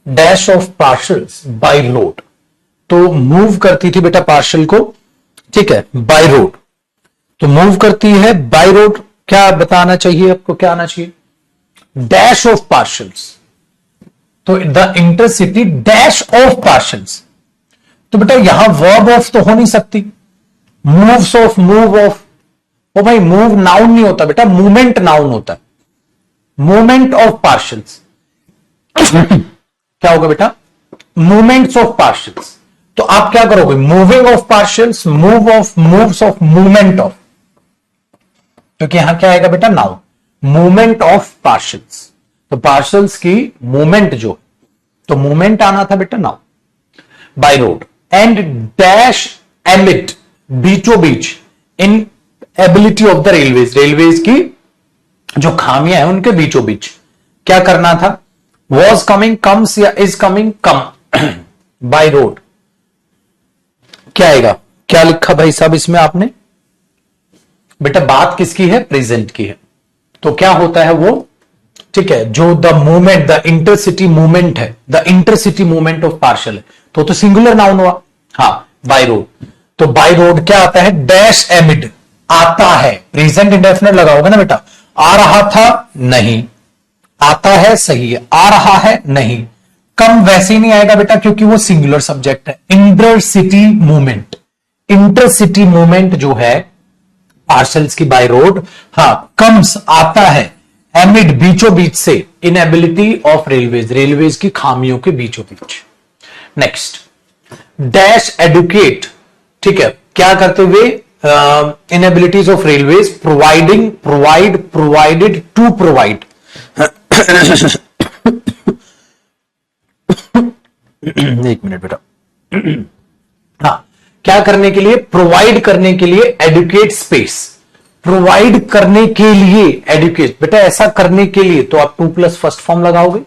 dash of parcels by road, तो मूव करती थी बेटा पार्सल को, ठीक है, बाय रोड, तो मूव करती है बाय रोड। क्या बताना चाहिए आपको, क्या आना चाहिए, डैश ऑफ पार्सल्स, तो the intercity dash of parcels, तो बेटा यहां वर्ब ऑफ तो हो नहीं सकती, मूव्स ऑफ, मूव ऑफ, ओ भाई मूव नाउन नहीं होता बेटा, मूवमेंट नाउन होता है, मूवमेंट ऑफ पार्सल्स क्या होगा बेटा, मूवमेंट्स ऑफ पार्सल्स, तो आप क्या करोगे, moving of parcels, move of, moves of, movement of, क्योंकि यहां क्या आएगा बेटा, नाउन, मूवमेंट ऑफ पार्सल्स, तो पार्सल्स की मूवमेंट जो, तो मूवमेंट आना था बेटा noun, by road, and dash amid, बीचों बीच, inability of the railways, railways की जो खामियां हैं उनके बीचों बीच क्या करना था, वॉज कमिंग, कम्स या is coming, come by road, क्या आएगा, क्या लिखा भाई साहब इसमें आपने, बेटा बात किसकी है, प्रेजेंट की है, तो क्या होता है वो, ठीक है, जो the movement, the intercity movement है, the intercity movement of parcel है, तो सिंगुलर नाउन हुआ, हाँ, बाय रोड, तो बाय रोड क्या आता है, डैश एमिड, आता है, प्रेजेंट इंडेफिनिट लगाओगे ना बेटा, आ रहा था नहीं, आता है सही है, आ रहा है नहीं, कम वैसे ही नहीं आएगा बेटा क्योंकि वो सिंगुलर सब्जेक्ट है, इंटरसिटी मूवमेंट, इंटरसिटी मूवमेंट जो है पार्सल्स की बाय रोड, हाँ, कम्स आता है, एमिड बीचों बीच से, इनएबिलिटी ऑफ रेलवेज, रेलवेज की खामियों के बीचों बीच। नेक्स्ट, डैश एडुकेट, ठीक है, क्या करते हुए, inabilities of railways, providing, provide, provided to provide, एक मिनट बेटा, हाँ, क्या करने के लिए, प्रोवाइड करने के लिए, एडुकेट स्पेस, प्रोवाइड करने के लिए, एडुकेट, बेटा ऐसा करने के लिए तो आप टू प्लस फर्स्ट फॉर्म लगाओगे,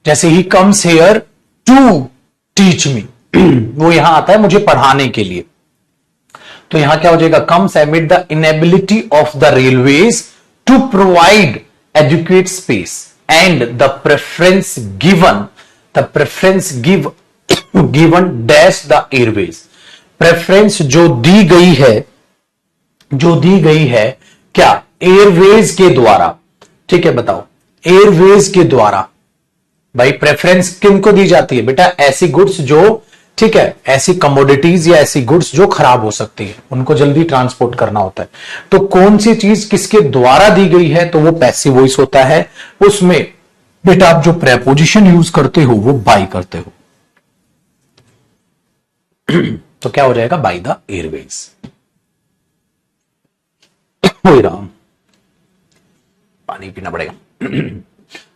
जैसे ही comes here to teach me, वो यहां आता है मुझे पढ़ाने के लिए, तो यहां क्या हो जाएगा, comes amid the inability of the railways to provide adequate space and the preference given, the preference given dash the airways, preference जो दी गई है, जो दी गई है क्या, एयरवेज के द्वारा, ठीक है, बताओ, एयरवेज के द्वारा, भाई प्रेफरेंस किनको दी जाती है बेटा, ऐसी गुड्स जो, ठीक है, ऐसी कमोडिटीज या ऐसी गुड्स जो खराब हो सकती है, उनको जल्दी ट्रांसपोर्ट करना होता है, तो कौन सी चीज किसके द्वारा दी गई है, तो वो पैसिव वॉइस होता है, उसमें बेटा आप जो प्रेपोजिशन यूज करते हो वो बाय करते हो, तो क्या हो जाएगा, बाय द एयरवेज। राम, पानी पीना पड़ेगा।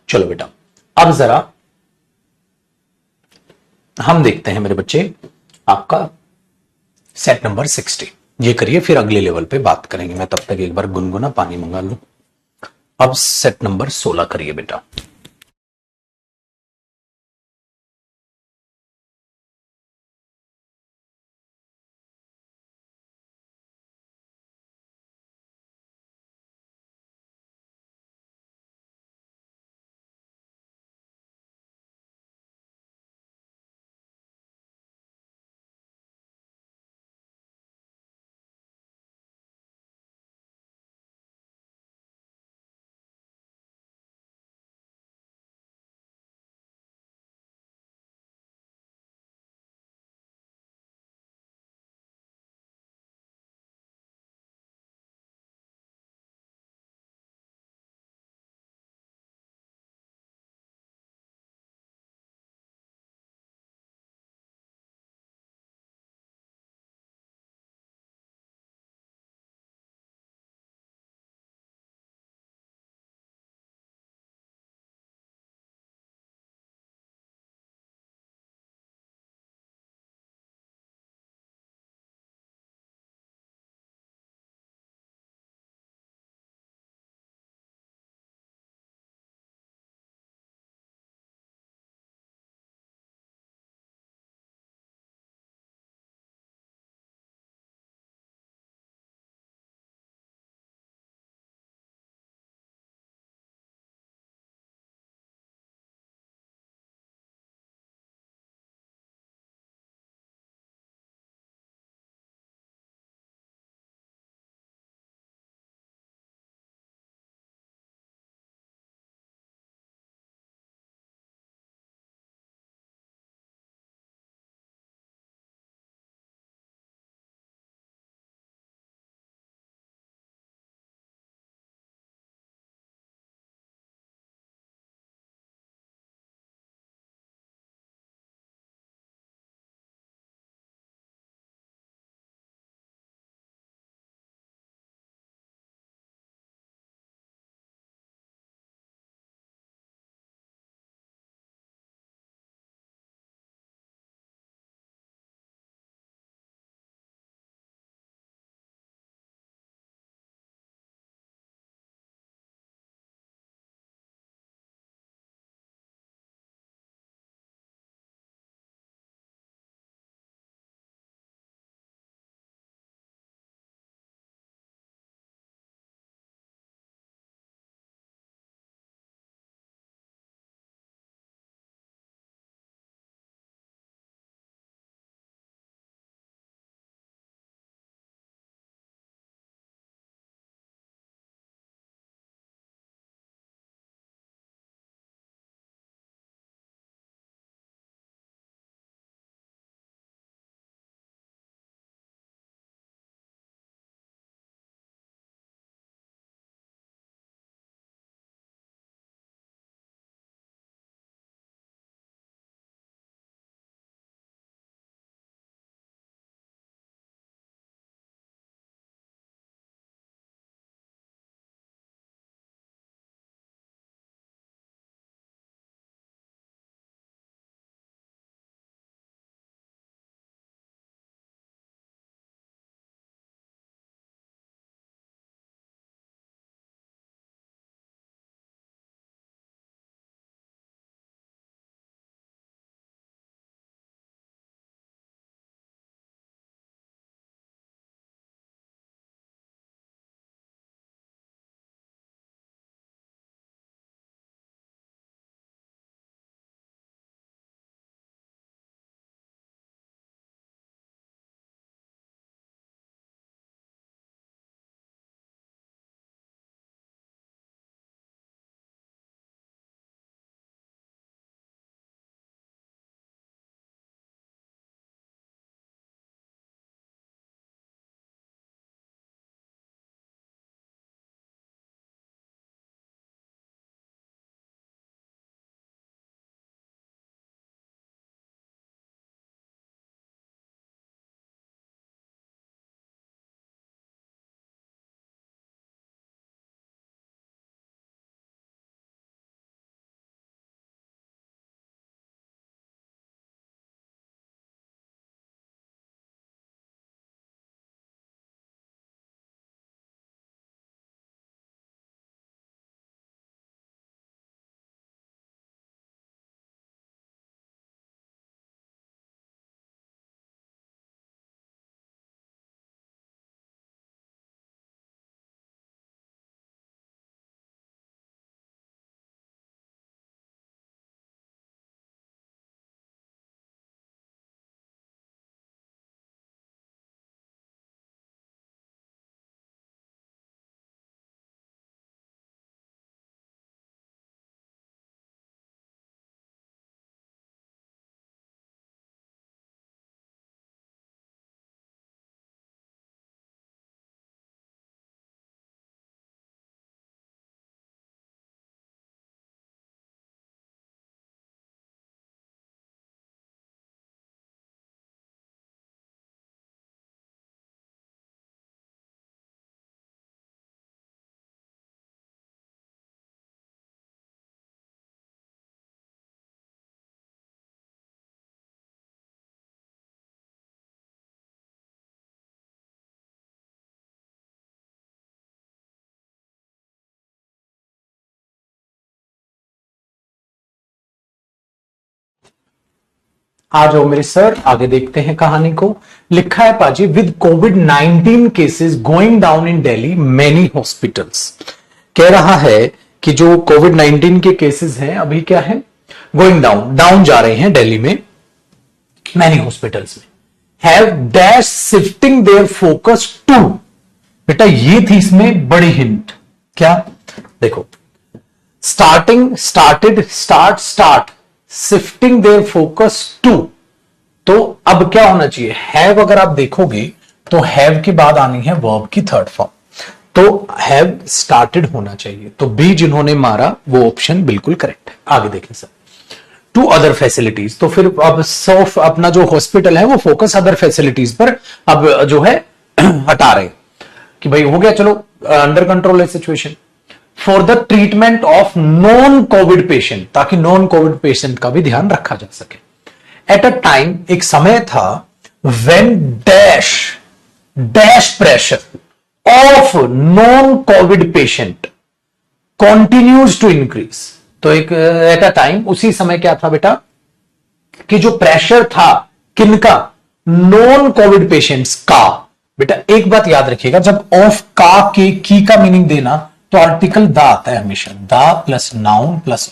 चलो बेटा, अब जरा हम देखते हैं मेरे बच्चे आपका सेट नंबर 60, ये करिए फिर अगले लेवल पे बात करेंगे, मैं तब तक एक बार गुनगुना पानी मंगा लूं। अब सेट नंबर 16 करिए बेटा। आ जाओ मेरे सर, आगे देखते हैं कहानी को। लिखा है पाजी, with covid cases going down in Delhi many hospitals. कह रहा है कि जो कोविड-19 के केसेस हैं अभी क्या है, गोइंग डाउन, डाउन जा रहे हैं दिल्ली में मैनी हॉस्पिटल्स में। Have dash shifting their focus to, बेटा ये थी इसमें बड़ी हिंट। क्या, देखो, starting, started, start, start, shifting their focus to. तो अब क्या होना चाहिए, हैव अगर आप देखोगे तो हैव के बाद आनी है वर्ब की थर्ड फॉर्म, तो हैव स्टार्टेड होना चाहिए। तो बी जिन्होंने मारा वो ऑप्शन बिल्कुल करेक्ट है। आगे देखें सर, टू अदर फैसिलिटीज, तो फिर अब सॉफ अपना जो हॉस्पिटल है वो फोकस अदर फैसिलिटीज पर अब जो है हटा रहे कि भाई हो गया, चलो अंडर कंट्रोल है situation. For the treatment of non covid patient, ताकि नॉन कोविड पेशेंट का भी ध्यान रखा जा सके। एट अ टाइम, एक समय था, when dash dash pressure of non covid patient continues to increase. तो एक एट अ टाइम, उसी समय क्या था बेटा, कि जो प्रेशर था किनका, नॉन कोविड पेशेंट्स का। बेटा एक बात याद रखिएगा, जब ऑफ का के की का मीनिंग देना तो आर्टिकल दा आता है हमेशा, दा प्लस नाउन प्लस,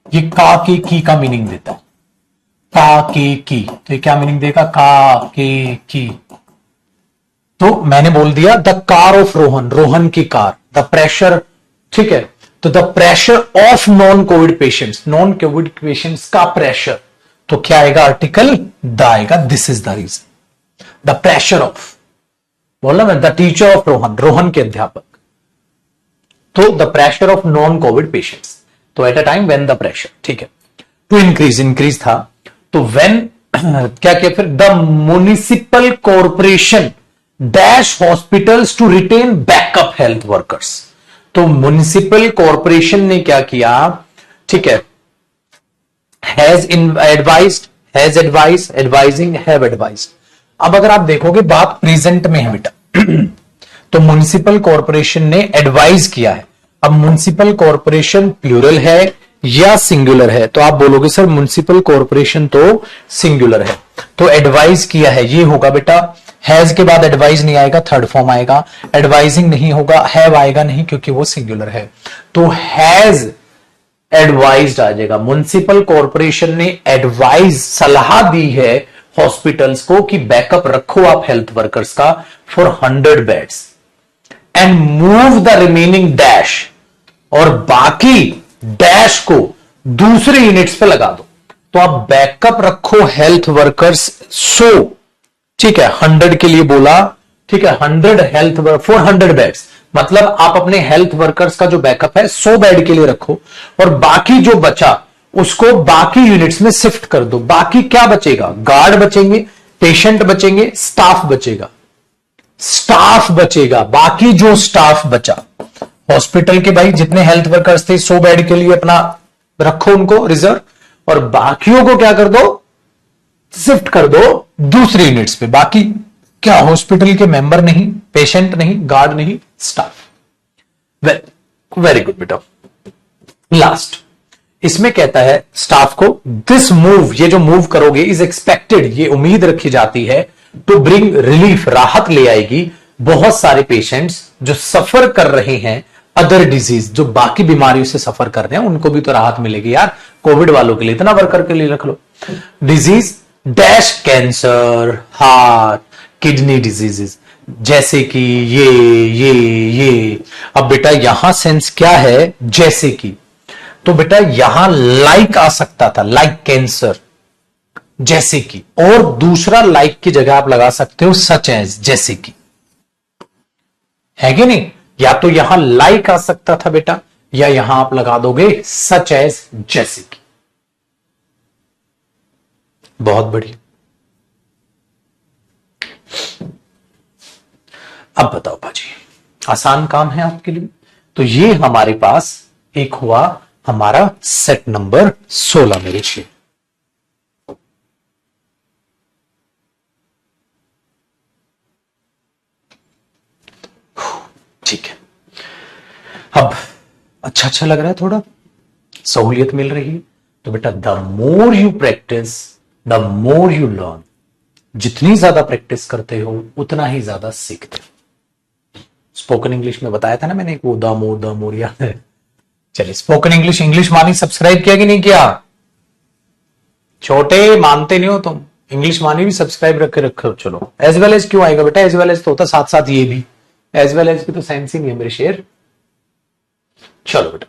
ये का के की का मीनिंग देता है, का के की, तो ये क्या मीनिंग देगा, का के की। तो मैंने बोल दिया the car of Rohan, Rohan की कार, द प्रेशर, ठीक है, तो the pressure of non covid patients, non covid patients का प्रेशर, तो क्या आएगा, आर्टिकल द आएगा, this is the reason, the pressure of, बोला मैं, the teacher of Rohan, Rohan के अध्यापक, तो the pressure of non covid patients, तो at a time when the pressure, ठीक है, टू इंक्रीज, इंक्रीज था, तो व्हेन क्या किया फिर, the municipal corporation dash hospitals to retain backup health workers. तो म्युनिसिपल कॉर्पोरेशन ने क्या किया, ठीक है, has advised, has advise, advising, have advised. अब अगर आप देखोगे बात प्रेजेंट में है बेटा, तो म्युनिसिपल कॉर्पोरेशन ने एडवाइज किया है। अब म्युनिसिपल कॉर्पोरेशन प्लूरल है या सिंगुलर है, तो आप बोलोगे सर म्युनिसिपल कॉर्पोरेशन तो सिंगुलर है, तो एडवाइज किया है ये होगा बेटा, हैज के बाद एडवाइज नहीं आएगा, थर्ड फॉर्म आएगा, एडवाइजिंग नहीं होगा, हैव आएगा नहीं क्योंकि वो सिंगुलर है, तो हैज एडवाइज्ड आ जाएगा। म्युनिसिपल कॉर्पोरेशन ने एडवाइज, सलाह दी है हॉस्पिटल्स को कि बैकअप रखो आप हेल्थ वर्कर्स का for 100 beds and move the remaining dash, और बाकी डैश को दूसरे यूनिट्स पे लगा दो। तो आप बैकअप रखो हेल्थ वर्कर्स, सो ठीक है 100 के लिए बोला, ठीक है 100 हेल्थ फॉर 100 बेड्स, मतलब आप अपने हेल्थ वर्कर्स का जो बैकअप है 100 बेड के लिए रखो, और बाकी जो बचा उसको बाकी यूनिट्स में शिफ्ट कर दो। बाकी क्या बचेगा, गार्ड बचेंगे, पेशेंट बचेंगे, स्टाफ बचेगा, स्टाफ बचेगा, बाकी जो स्टाफ बचा हॉस्पिटल के, भाई जितने हेल्थ वर्कर्स थे 100 बेड के लिए अपना रखो उनको रिजर्व, और बाकियों को क्या कर दो, शिफ्ट कर दो दूसरी यूनिट्स पे। बाकी क्या हॉस्पिटल के मेंबर नहीं, पेशेंट नहीं, गार्ड नहीं, स्टाफ। वेरी गुड बेटा। लास्ट इसमें कहता है स्टाफ को, दिस मूव, ये जो मूव करोगे, इज एक्सपेक्टेड, ये उम्मीद रखी जाती है, टू ब्रिंग रिलीफ, राहत ले आएगी बहुत सारे पेशेंट्स जो सफर कर रहे हैं अदर डिजीज, जो बाकी बीमारियों से सफर कर रहे हैं उनको भी तो राहत मिलेगी यार, कोविड वालों के लिए इतना वर्कर के लिए रख लो। Disease dash cancer, heart, kidney diseases, जैसे कि ये। अब बेटा यहां सेंस क्या है, जैसे कि, तो बेटा यहां लाइक आ सकता था, लाइक कैंसर, जैसे कि, और दूसरा लाइक की जगह आप लगा सकते हो सच एज, जैसे कि, है कि नहीं, या तो यहां लाइक आ सकता था बेटा, या यहां आप लगा दोगे सच एज, जैसे कि। बहुत बढ़िया। अब बताओ भाजी, आसान काम है आपके लिए। तो ये हमारे पास एक हुआ हमारा सेट नंबर 16 मेरे छे। ठीक है, अब अच्छा लग रहा है, थोड़ा सहूलियत मिल रही है। तो बेटा the more you practice the more you learn, जितनी ज्यादा प्रैक्टिस करते हो उतना ही ज्यादा सीखते हो। स्पोकन इंग्लिश में बताया था ना मैंने, वो द मोर याद है। चलिए स्पोकन इंग्लिश, इंग्लिश मानी सब्सक्राइब किया कि नहीं किया? छोटे मानते नहीं हो तुम, इंग्लिश मानी भी सब्सक्राइब रखे हो। चलो एज वेल एज क्यों आएगा बेटा, एज वेल एज तो होता साथ साथ ये भी, एज वेल एज की तो सेंस ही नहीं है मेरे शेर। चलो बेटा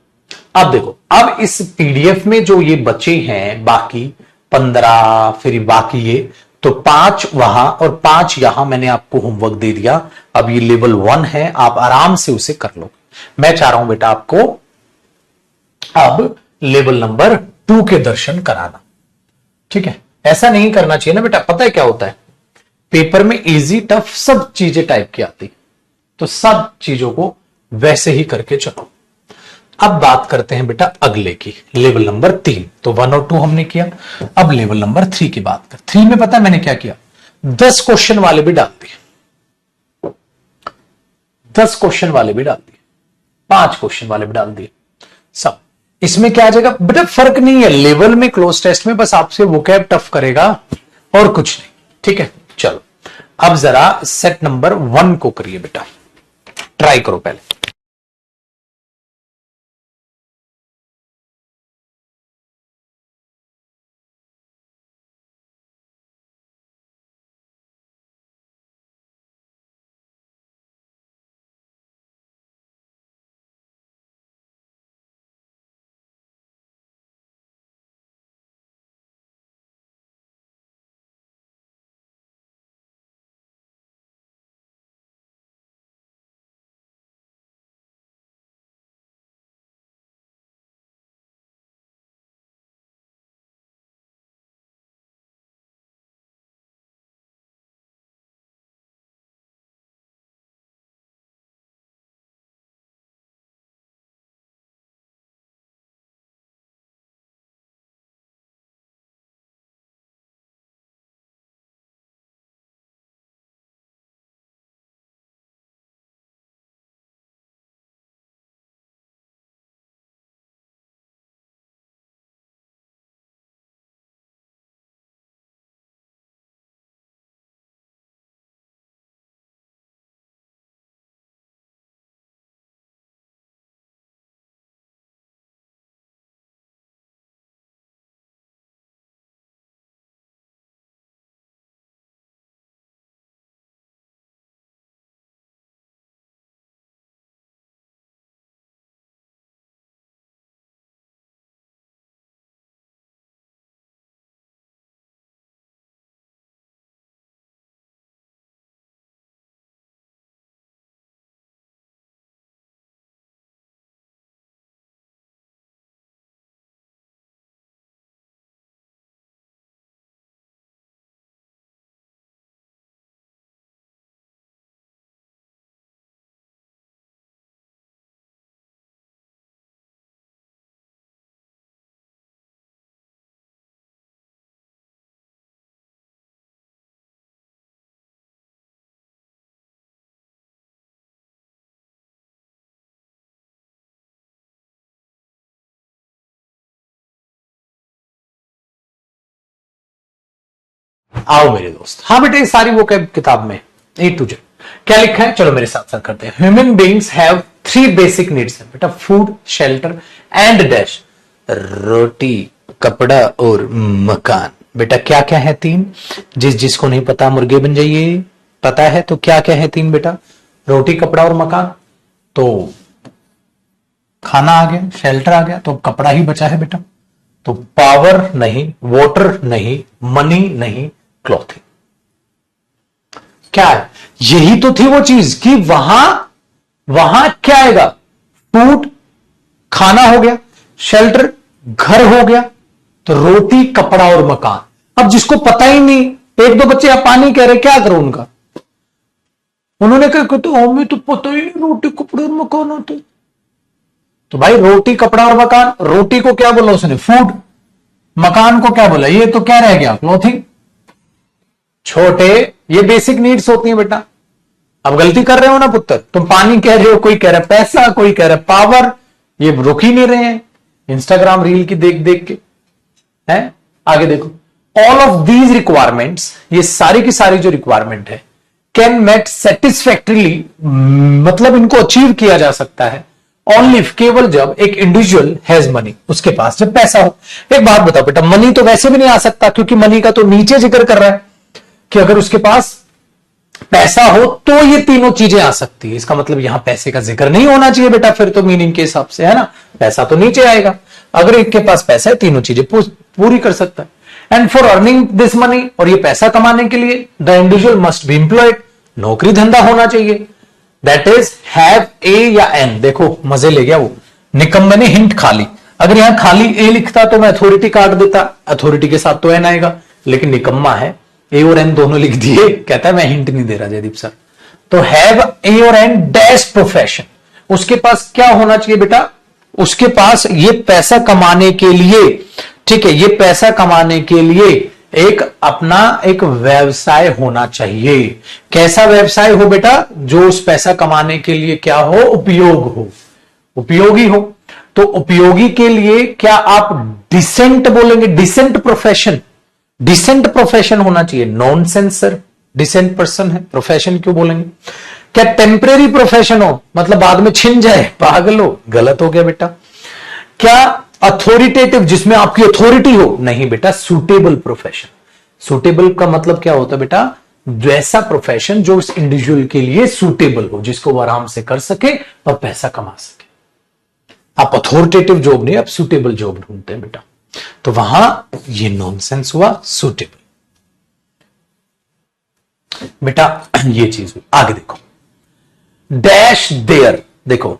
अब देखो, अब इस पीडीएफ में जो ये बचे हैं बाकी 15, फिर बाकी ये, तो 5 वहां और 5 यहां मैंने आपको होमवर्क दे दिया। अब ये लेवल 1 है, आप आराम से उसे कर लो। मैं चाह रहा हूं बेटा आपको अब लेवल नंबर 2 के दर्शन कराना, ठीक है? ऐसा नहीं करना चाहिए ना बेटा, पता है क्या होता है, पेपर में इजी टफ सब चीजें टाइप की आती, तो सब चीजों को वैसे ही करके चलो। अब बात करते हैं बेटा अगले की, लेवल नंबर 3। तो 1 और 2 हमने किया, अब लेवल नंबर 3 की बात कर। 3 में पता है मैंने क्या किया, 10 क्वेश्चन वाले भी डाल दिए, 10 क्वेश्चन वाले भी डाल दिए, 5 क्वेश्चन वाले भी डाल दिए सब। इसमें क्या आ जाएगा बेटा, फर्क नहीं है लेवल में, क्लोज टेस्ट में बस आपसे वोकैब टफ करेगा और कुछ नहीं, ठीक है? चलो अब जरा सेट नंबर 1 को करिए बेटा, ट्राई करो पहले। आओ मेरे दोस्त, हाँ बेटे सारी वो किताब में ए टू जेड क्या लिखा है, चलो मेरे साथ साथ करते हैं। Human beings have 3 basic needs बेटा, फूड, शेल्टर एंड डैश, रोटी, कपड़ा और मकान। बेटा क्या क्या है 3? जिसको नहीं पता मुर्गे बन जाइए, पता है तो क्या क्या है 3 बेटा? रोटी, कपड़ा और मकान। तो खाना आ गया, शेल्टर आ गया, तो कपड़ा ही बचा है बेटा। तो पावर नहीं, वाटर नहीं, मनी नहीं, क्लॉथिंग। क्या है? यही तो थी वो चीज कि वहां क्या आएगा, फूड, खाना हो गया, शेल्टर, घर हो गया, तो रोटी, कपड़ा और मकान। अब जिसको पता ही नहीं, 1-2 बच्चे आप पानी कह रहे, क्या करो उनका? उन्होंने कहा तो हमें तो पता ही नहीं रोटी, कपड़ा और मकान होते। तो भाई रोटी, कपड़ा और मकान, रोटी को क्या बोला उसने, फूड, मकान को क्या बोला, ये तो क्या रह गया, क्लॉथिंग। छोटे ये बेसिक नीड्स होती हैं बेटा। अब गलती कर रहे हो ना पुत्र, तुम पानी कह रहे हो, कोई कह रहा है पैसा, कोई कह रहा है पावर, ये रुक ही नहीं रहे हैं इंस्टाग्राम रील की देख देख के। है आगे देखो, ऑल ऑफ दीज रिक्वायरमेंट्स, ये सारी की सारी जो रिक्वायरमेंट है, कैन मेट सेटिस्फैक्टरीली, मतलब इनको अचीव किया जा सकता है ओनली, केवल जब एक इंडिविजुअल हैज मनी, उसके पास जब पैसा हो। एक बात बताओ बेटा, मनी तो वैसे भी नहीं आ सकता, क्योंकि मनी का तो नीचे जिक्र कर रहा है कि अगर उसके पास पैसा हो तो ये तीनों चीजें आ सकती है। इसका मतलब यहां पैसे का जिक्र नहीं होना चाहिए बेटा, फिर तो मीनिंग के हिसाब से, है ना, पैसा तो नीचे आएगा। अगर एक के पास पैसा है, तीनों चीजें पूरी कर सकता है। And for earning this money, और ये पैसा कमाने के लिए the individual must be employed, नौकरी धंधा होना चाहिए। दैट इज हैव ए या एन। देखो मजे ले गया वो, निकम्मे ने हिंट खाली, अगर यहां खाली ए लिखता तो मैं अथॉरिटी काट देता, अथॉरिटी के साथ तो एन आएगा, लेकिन निकम्मा है, ए और एन दोनों लिख दिए। कहता है मैं हिंट नहीं दे रहा जयदीप सर। तो हैव ए और एन डैश प्रोफेशन, उसके पास क्या होना चाहिए बेटा, उसके पास ये पैसा कमाने के लिए, ठीक है, ये पैसा कमाने के लिए एक अपना एक व्यवसाय होना चाहिए। कैसा व्यवसाय हो बेटा, जो उस पैसा कमाने के लिए क्या हो, उपयोग हो, उपयोगी हो। तो उपयोगी के लिए क्या आप डिसेंट बोलेंगे, डिसेंट प्रोफेशन, डिसेंट प्रोफेशन होना चाहिए। नॉनसेंस सर, डिसेंट पर्सन है, प्रोफेशन क्यों बोलेंगे। क्या टेम्परेरी प्रोफेशन हो, मतलब बाद में छिन जाए, पागल हो, गलत हो गया बेटा। क्या अथॉरिटेटिव, जिसमें आपकी अथॉरिटी हो, नहीं बेटा, सूटेबल प्रोफेशन। सूटेबल का मतलब क्या होता है बेटा, वैसा प्रोफेशन जो उस इंडिविजुअल के लिए सूटेबल हो, जिसको वो आराम से कर सके और पैसा कमा सके। आप अथॉरिटेटिव जॉब नहीं, आप सूटेबल जॉब ढूंढते हैं बेटा। तो वहां ये नॉनसेंस हुआ, सूटेबल। बेटा ये चीज हुई। आगे देखो, डैश देयर, देखो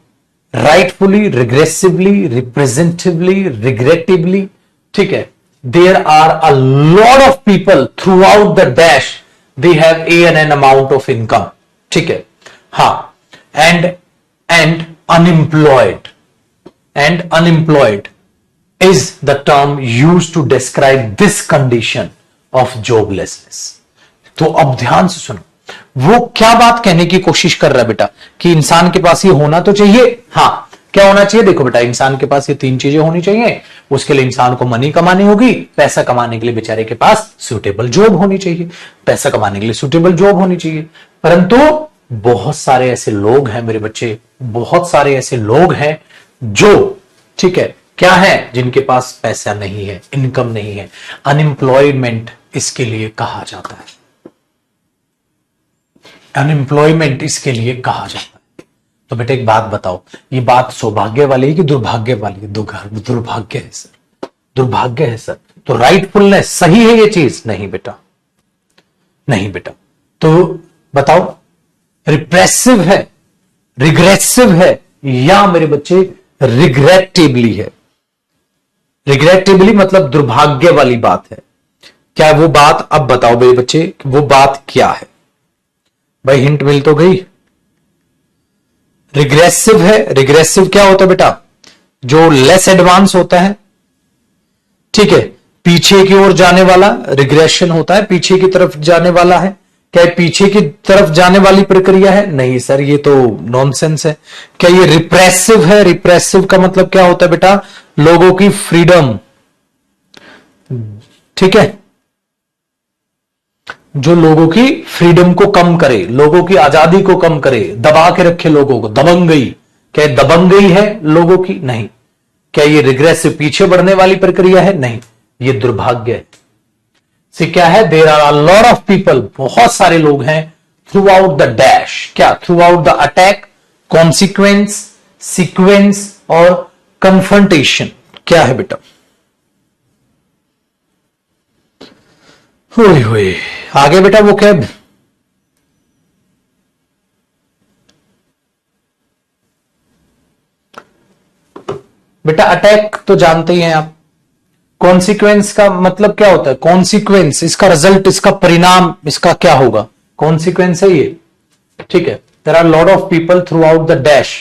राइटफुली, रिग्रेसिवली, रिप्रेजेंटिवली, रिग्रेटिवली, ठीक है, there are a lot of people throughout the dash, they have a an an amount of income, ठीक है, हां, and unemployed, and unemployed is the term used to describe this condition of joblessness। तो अब ध्यान से सुनो, वो क्या बात कहने की कोशिश कर रहा है बेटा, कि इंसान के पास ये होना तो चाहिए। हाँ, क्या होना चाहिए, देखो बेटा, इंसान के पास ये तीन चीजें होनी चाहिए। उसके लिए इंसान को मनी कमानी होगी, पैसा कमाने के लिए बेचारे के पास सूटेबल जॉब होनी चाहिए, पैसा कमाने के लिए सूटेबल जॉब होनी चाहिए। परंतु बहुत सारे ऐसे लोग हैं मेरे बच्चे, बहुत सारे ऐसे लोग हैं जो, ठीक है, क्या है, जिनके पास पैसा नहीं है, इनकम नहीं है। अनएम्प्लॉयमेंट इसके लिए कहा जाता है, अनएम्प्लॉयमेंट इसके लिए कहा जाता है। तो बेटे एक बात बताओ, ये बात सौभाग्य वाली है कि दुर्भाग्य वाली है? दुर्भाग्य है सर, दुर्भाग्य है सर। तो राइटफुलनेस सही है ये चीज? नहीं बेटा, नहीं बेटा। तो बताओ, रिप्रेसिव है, रिग्रेसिव है, या मेरे बच्चे रिग्रेटिवली है? रिग्रेटिवली मतलब दुर्भाग्य वाली बात है। क्या वो बात, अब बताओ मेरे बच्चे, वो बात क्या है भाई? हिंट मिल तो गई। रिग्रेसिव है, रिग्रेसिव क्या होता है बेटा, जो लेस एडवांस होता है, ठीक है, पीछे की ओर जाने वाला, रिग्रेशन होता है, पीछे की तरफ जाने वाला है। क्या ये पीछे की तरफ जाने वाली प्रक्रिया है? नहीं सर, ये तो नॉनसेंस है। क्या ये रिप्रेसिव है? रिप्रेसिव का मतलब क्या होता है बेटा, लोगों की फ्रीडम, ठीक है, जो लोगों की फ्रीडम को कम करे, लोगों की आजादी को कम करे, दबा के रखे लोगों को, दबंगई। क्या दबंगई है लोगों की? नहीं। क्या ये रिग्रेसिव, पीछे बढ़ने वाली प्रक्रिया है? नहीं, ये दुर्भाग्य है। से क्या है, there are a lot of people, बहुत सारे लोग हैं, थ्रू आउट द डैश, क्या, throughout the attack, consequence, sequence और कन्फ्रंटेशन। क्या है बेटा? हुए हुए आगे बेटा, वो क्या है? बेटा अटैक तो जानते ही हैं आप। कॉन्सिक्वेंस का मतलब क्या होता है? कॉन्सिक्वेंस, इसका रिजल्ट, इसका परिणाम, इसका क्या होगा? कॉन्सिक्वेंस है ये, ठीक है। There are lot of people throughout the dash,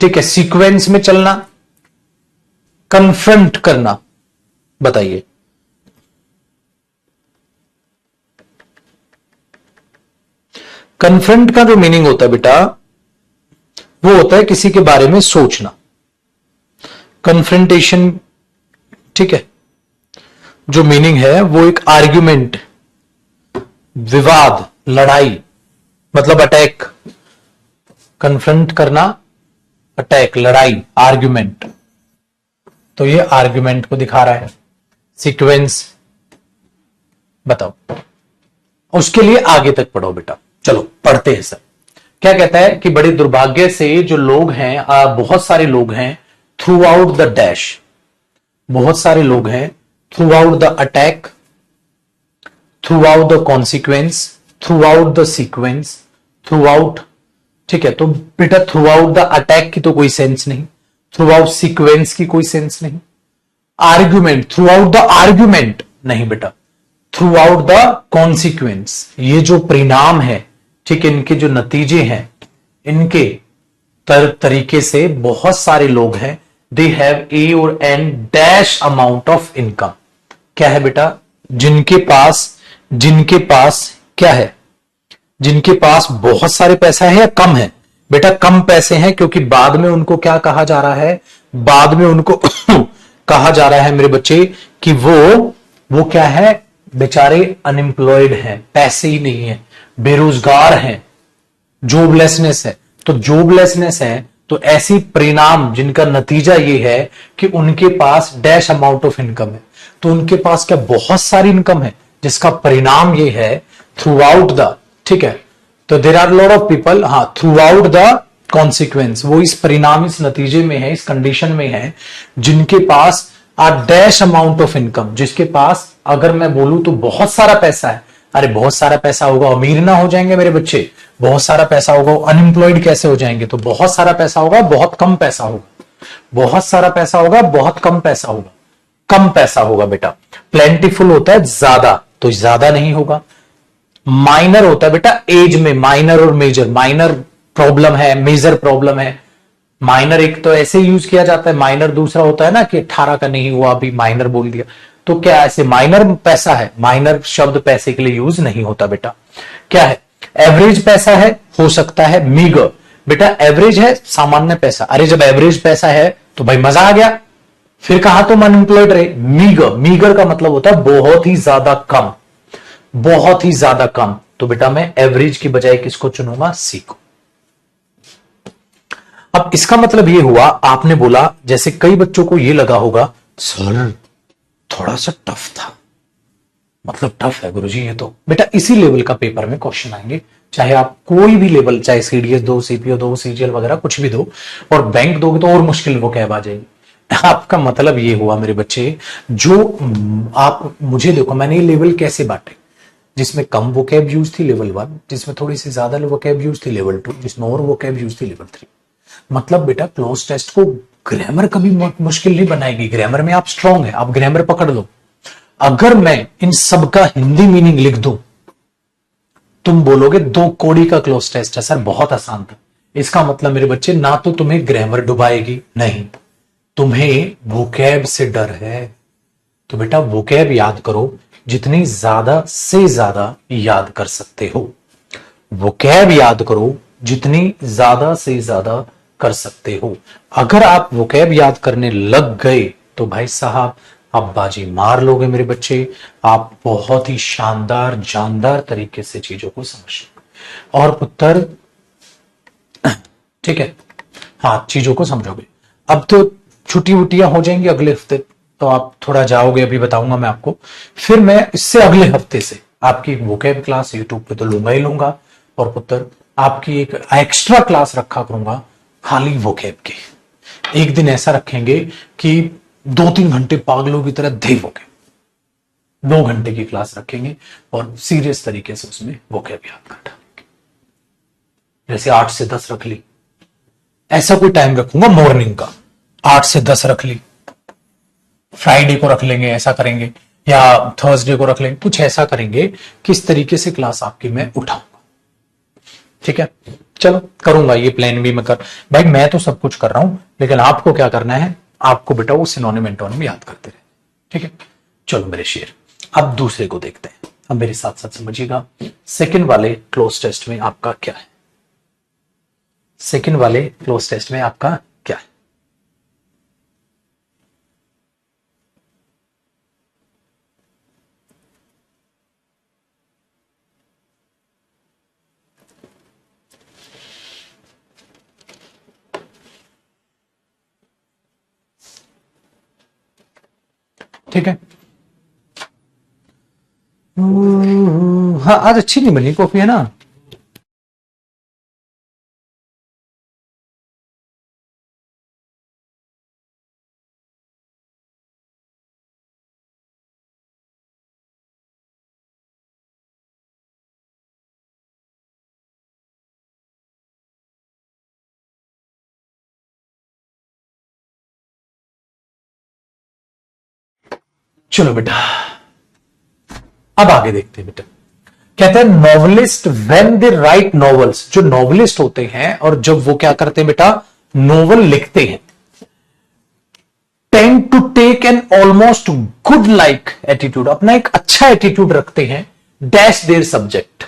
ठीक है। सीक्वेंस में चलना, कन्फ्रंट करना, बताइए। कन्फ्रंट का जो मीनिंग होता है बेटा, वो होता है किसी के बारे में सोचना, कन्फ्रंटेशन, ठीक है। जो मीनिंग है वो एक आर्ग्यूमेंट, विवाद, लड़ाई, मतलब अटैक, कन्फ्रंट करना, अटैक, लड़ाई, आर्ग्यूमेंट। तो ये आर्ग्यूमेंट को दिखा रहा है। सीक्वेंस बताओ, उसके लिए आगे तक पढ़ो बेटा। चलो पढ़ते हैं सर। क्या कहता है कि बड़े दुर्भाग्य से जो लोग हैं, बहुत सारे लोग हैं, थ्रू आउट द डैश, बहुत सारे लोग हैं, throughout the attack, through out the consequence, through out the sequence, through out. ठीक है, तो बेटा थ्रू आउट द अटैक की तो कोई सेंस नहीं, थ्रू आउट सीक्वेंस की कोई सेंस नहीं, argument, through out the argument नहीं बेटा, थ्रू आउट द कॉन्सिक्वेंस, ये जो परिणाम है, ठीक है, इनके जो नतीजे हैं, इनके तरीके से बहुत सारे लोग हैं, दे हैव ए और an dash amount of income. क्या है बेटा? जिनके पास क्या है? जिनके पास बहुत सारे पैसा है या कम है? बेटा कम पैसे हैं, क्योंकि बाद में उनको क्या कहा जा रहा है? बाद में उनको कहा जा रहा है मेरे बच्चे कि वो क्या है? बेचारे अनएम्प्लॉयड हैं, पैसे ही नहीं है, बेरोजगार हैं, जॉबलेसनेस है। तो जॉबलेसनेस है तो ऐसी परिणाम जिनका नतीजा ये है कि उनके पास डैश अमाउंट ऑफ इनकम है। तो उनके पास क्या बहुत सारी इनकम है, जिसका परिणाम ये है थ्रू आउट द, ठीक है, तो there are lot of people, हाँ, थ्रू आउट द कॉन्सिक्वेंस, वो इस परिणाम, इस नतीजे में है, इस कंडीशन में है, जिनके पास आ डैश अमाउंट ऑफ इनकम, जिसके पास अगर मैं बोलूं तो बहुत सारा पैसा है। अरे बहुत सारा पैसा होगा अमीर ना हो जाएंगे मेरे बच्चे? बहुत सारा पैसा होगा अनएम्प्लॉयड कैसे हो जाएंगे? तो बहुत सारा पैसा होगा, बहुत कम पैसा होगा, बहुत सारा पैसा होगा, बहुत कम पैसा होगा, कम पैसा होगा बेटा। प्लेंटीफुल होता है ज्यादा, तो ज्यादा नहीं होगा। माइनर होता है बेटा एज में, माइनर और मेजर, माइनर प्रॉब्लम है, मेजर प्रॉब्लम है। माइनर एक तो ऐसे यूज किया जाता है, माइनर दूसरा होता है ना कि 18 का नहीं हुआ, अभी माइनर बोल दिया, तो क्या ऐसे माइनर पैसा है? माइनर शब्द पैसे के लिए यूज नहीं होता बेटा। क्या है? एवरेज पैसा है, हो सकता है मीगर, बेटा एवरेज है सामान्य पैसा। अरे जब एवरेज पैसा है तो भाई मजा आ गया, फिर कहा तुम अनएम्प्लॉयड रहे। मीगर, मीगर का मतलब होता है बहुत ही ज्यादा कम, बहुत ही ज्यादा कम। तो बेटा मैं एवरेज की बजाय किसको चुनूंगा? सी को। अब इसका मतलब ये हुआ, आपने बोला, जैसे कई बच्चों को ये लगा होगा सर थोड़ा सा टफ था, मतलब टफ है गुरुजी ये तो। बेटा इसी लेवल का पेपर में क्वेश्चन आएंगे, चाहे आप कोई भी लेवल, चाहे सीडीएस दो, सीपीओ दो, सीजीएल वगैरह कुछ भी दो, और बैंक दोगे तो और मुश्किल वो कैब आ जाएगी। आपका मतलब ये हुआ मेरे बच्चे, जो आप मुझे देखो मैंने ये लेवल कैसे बांटे, जिसमें कम वोकैब यूज थी लेवल 1, जिसमें थोड़ी सी ज्यादा वोकैब यूज थी लेवल 2, जिसमें और वोकैब यूज थी लेवल 3। मतलब बेटा क्लोज टेस्ट को ग्रामर कभी मुश्किल नहीं बनाएगी, ग्रामर में आप स्ट्रांग है, आप ग्रामर पकड़ लो। अगर मैं इन सब का हिंदी मीनिंग लिख दूं, तुम बोलोगे 2 कौड़ी का क्लोज टेस्ट है सर, बहुत आसान था। इसका मतलब मेरे बच्चे ना तो तुम्हें ग्रामर डुबाएगी, नहीं, तुम्हें वोकैब से डर है। तो बेटा वोकैब याद करो, जितनी ज्यादा से ज्यादा याद कर सकते हो। वोकैब याद करो जितनी ज्यादा से ज्यादा कर सकते हो। अगर आप वोकैब याद करने लग गए तो भाई साहब आप बाजी मार लोगे मेरे बच्चे, आप बहुत ही शानदार जानदार तरीके से चीजों को समझ और पुत्र, ठीक है, हाँ चीजों को समझोगे। अब तो छुट्टी वुट्टियां हो जाएंगी अगले हफ्ते, तो आप थोड़ा जाओगे, अभी बताऊंगा मैं आपको। फिर मैं इससे अगले हफ्ते से आपकी वोकैब क्लास यूट्यूब पे तो लूंगा ही लूंगा, और पुत्र आपकी एक एक्स्ट्रा क्लास रखा करूंगा खाली वोकैब के। एक दिन ऐसा रखेंगे कि 2-3 घंटे पागलों की तरह दे वोकैब, 2 घंटे की क्लास रखेंगे और सीरियस तरीके से उसमें वोकैब याद कर डालेंगे। जैसे 8 से 10 रख ली, ऐसा कोई टाइम रखूंगा मॉर्निंग का, 8 से 10 रख ली, फ्राइडे को रख लेंगे, ऐसा करेंगे, या थर्सडे को रख लेंगे, कुछ ऐसा करेंगे किस तरीके से क्लास आपकी मैं उठाऊंगा। ठीक है, चलो करूंगा ये प्लान भी मैं कर, भाई मैं तो सब कुछ कर रहा हूं, लेकिन आपको क्या करना है, आपको बेटा वो सिनोनिम एंटोनिम याद करते रहे। ठीक है, चलो मेरे शेर, अब दूसरे को देखते हैं। अब मेरे साथ साथ समझिएगा, सेकंड वाले क्लोज टेस्ट में आपका क्या है? सेकंड वाले क्लोज टेस्ट में आपका क्या है? ठीक है। हाँ आज अच्छी नहीं बनी कॉफी है ना। चलो बेटा अब आगे देखते हैं बेटा। कहते हैं novelist when they right novels, जो नॉवलिस्ट होते हैं और जब वो क्या करते हैं बेटा नॉवल लिखते हैं, tend to take an almost good like attitude, अपना एक अच्छा एटीट्यूड रखते हैं डैश देयर सब्जेक्ट,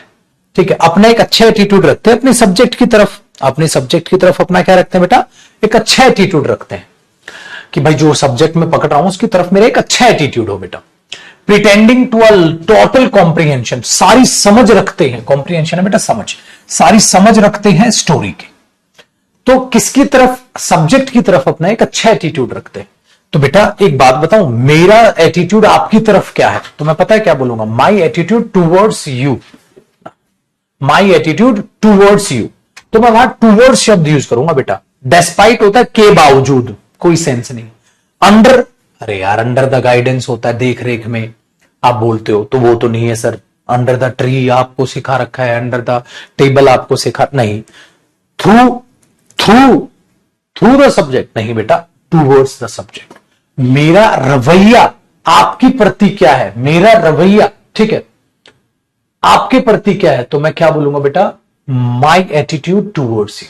ठीक है। अपना एक अच्छा एटीट्यूड रखते हैं अपने सब्जेक्ट की तरफ, अपने सब्जेक्ट की तरफ अपना क्या रखते हैं बेटा एक अच्छा एटीट्यूड रखते हैं कि भाई जो सब्जेक्ट में पकड़ रहा हूं उसकी तरफ मेरा एक अच्छा एटीट्यूड हो बेटा। Pretending to a total comprehension, सारी समझ रखते हैं, कॉम्प्रिहेंशन है बेटा समझ, सारी समझ रखते हैं स्टोरी की। तो किसकी तरफ सब्जेक्ट की तरफ अपना एक अच्छा एटीट्यूड रखते हैं। तो बेटा एक बात बताऊं, मेरा एटीट्यूड आपकी तरफ क्या है, तो मैं पता है क्या बोलूंगा, my attitude towards you, my attitude towards you. तो मैं वहां टूवर्ड्स शब्द यूज करूंगा बेटा। डेस्पाइट होता है के बावजूद, कोई सेंस नहीं। अंडर, अरे यार अंडर द गाइडेंस होता है, देख रेख में आप बोलते हो, तो वो तो नहीं है सर। अंडर द ट्री आपको सिखा रखा है, अंडर द टेबल आपको सिखा नहीं। Through through through the subject नहीं बेटा, टूवर्ड्स द सब्जेक्ट। मेरा रवैया आपकी प्रति क्या है, मेरा रवैया, ठीक है, आपके प्रति क्या है, तो मैं क्या बोलूंगा बेटा my attitude towards you,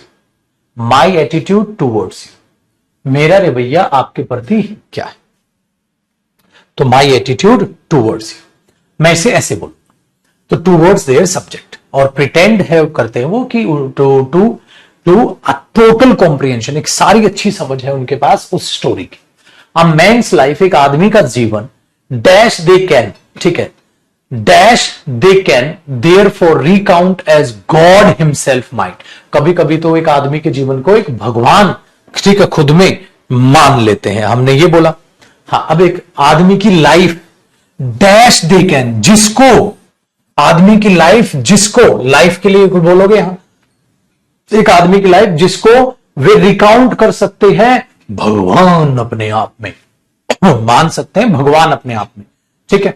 my attitude towards you, मेरा रवैया आपके प्रति क्या है, तो माई एटीट्यूड टूवर्ड्स यू। मैं इसे ऐसे बोलूं तो टूवर्ड्स देयर सब्जेक्ट, और प्रिटेंड है करते हैं वो कि टू अ टोटल कॉम्प्रिहेंशन, एक सारी अच्छी समझ है उनके पास उस स्टोरी की। अ मैन्स लाइफ, एक आदमी का जीवन, डैश दे कैन, ठीक है, dash they can there for recount as God himself might, कभी कभी तो एक आदमी के जीवन को एक भगवान, ठीक है, खुद में मान लेते हैं, हमने ये बोला। हाँ अब एक आदमी की लाइफ डैश दे कैन, जिसको आदमी की लाइफ, जिसको लाइफ के लिए कुछ बोलोगे यहां, एक आदमी की लाइफ जिसको वे रिकाउंट कर सकते हैं भगवान अपने आप में, मान सकते हैं भगवान अपने आप में, ठीक है,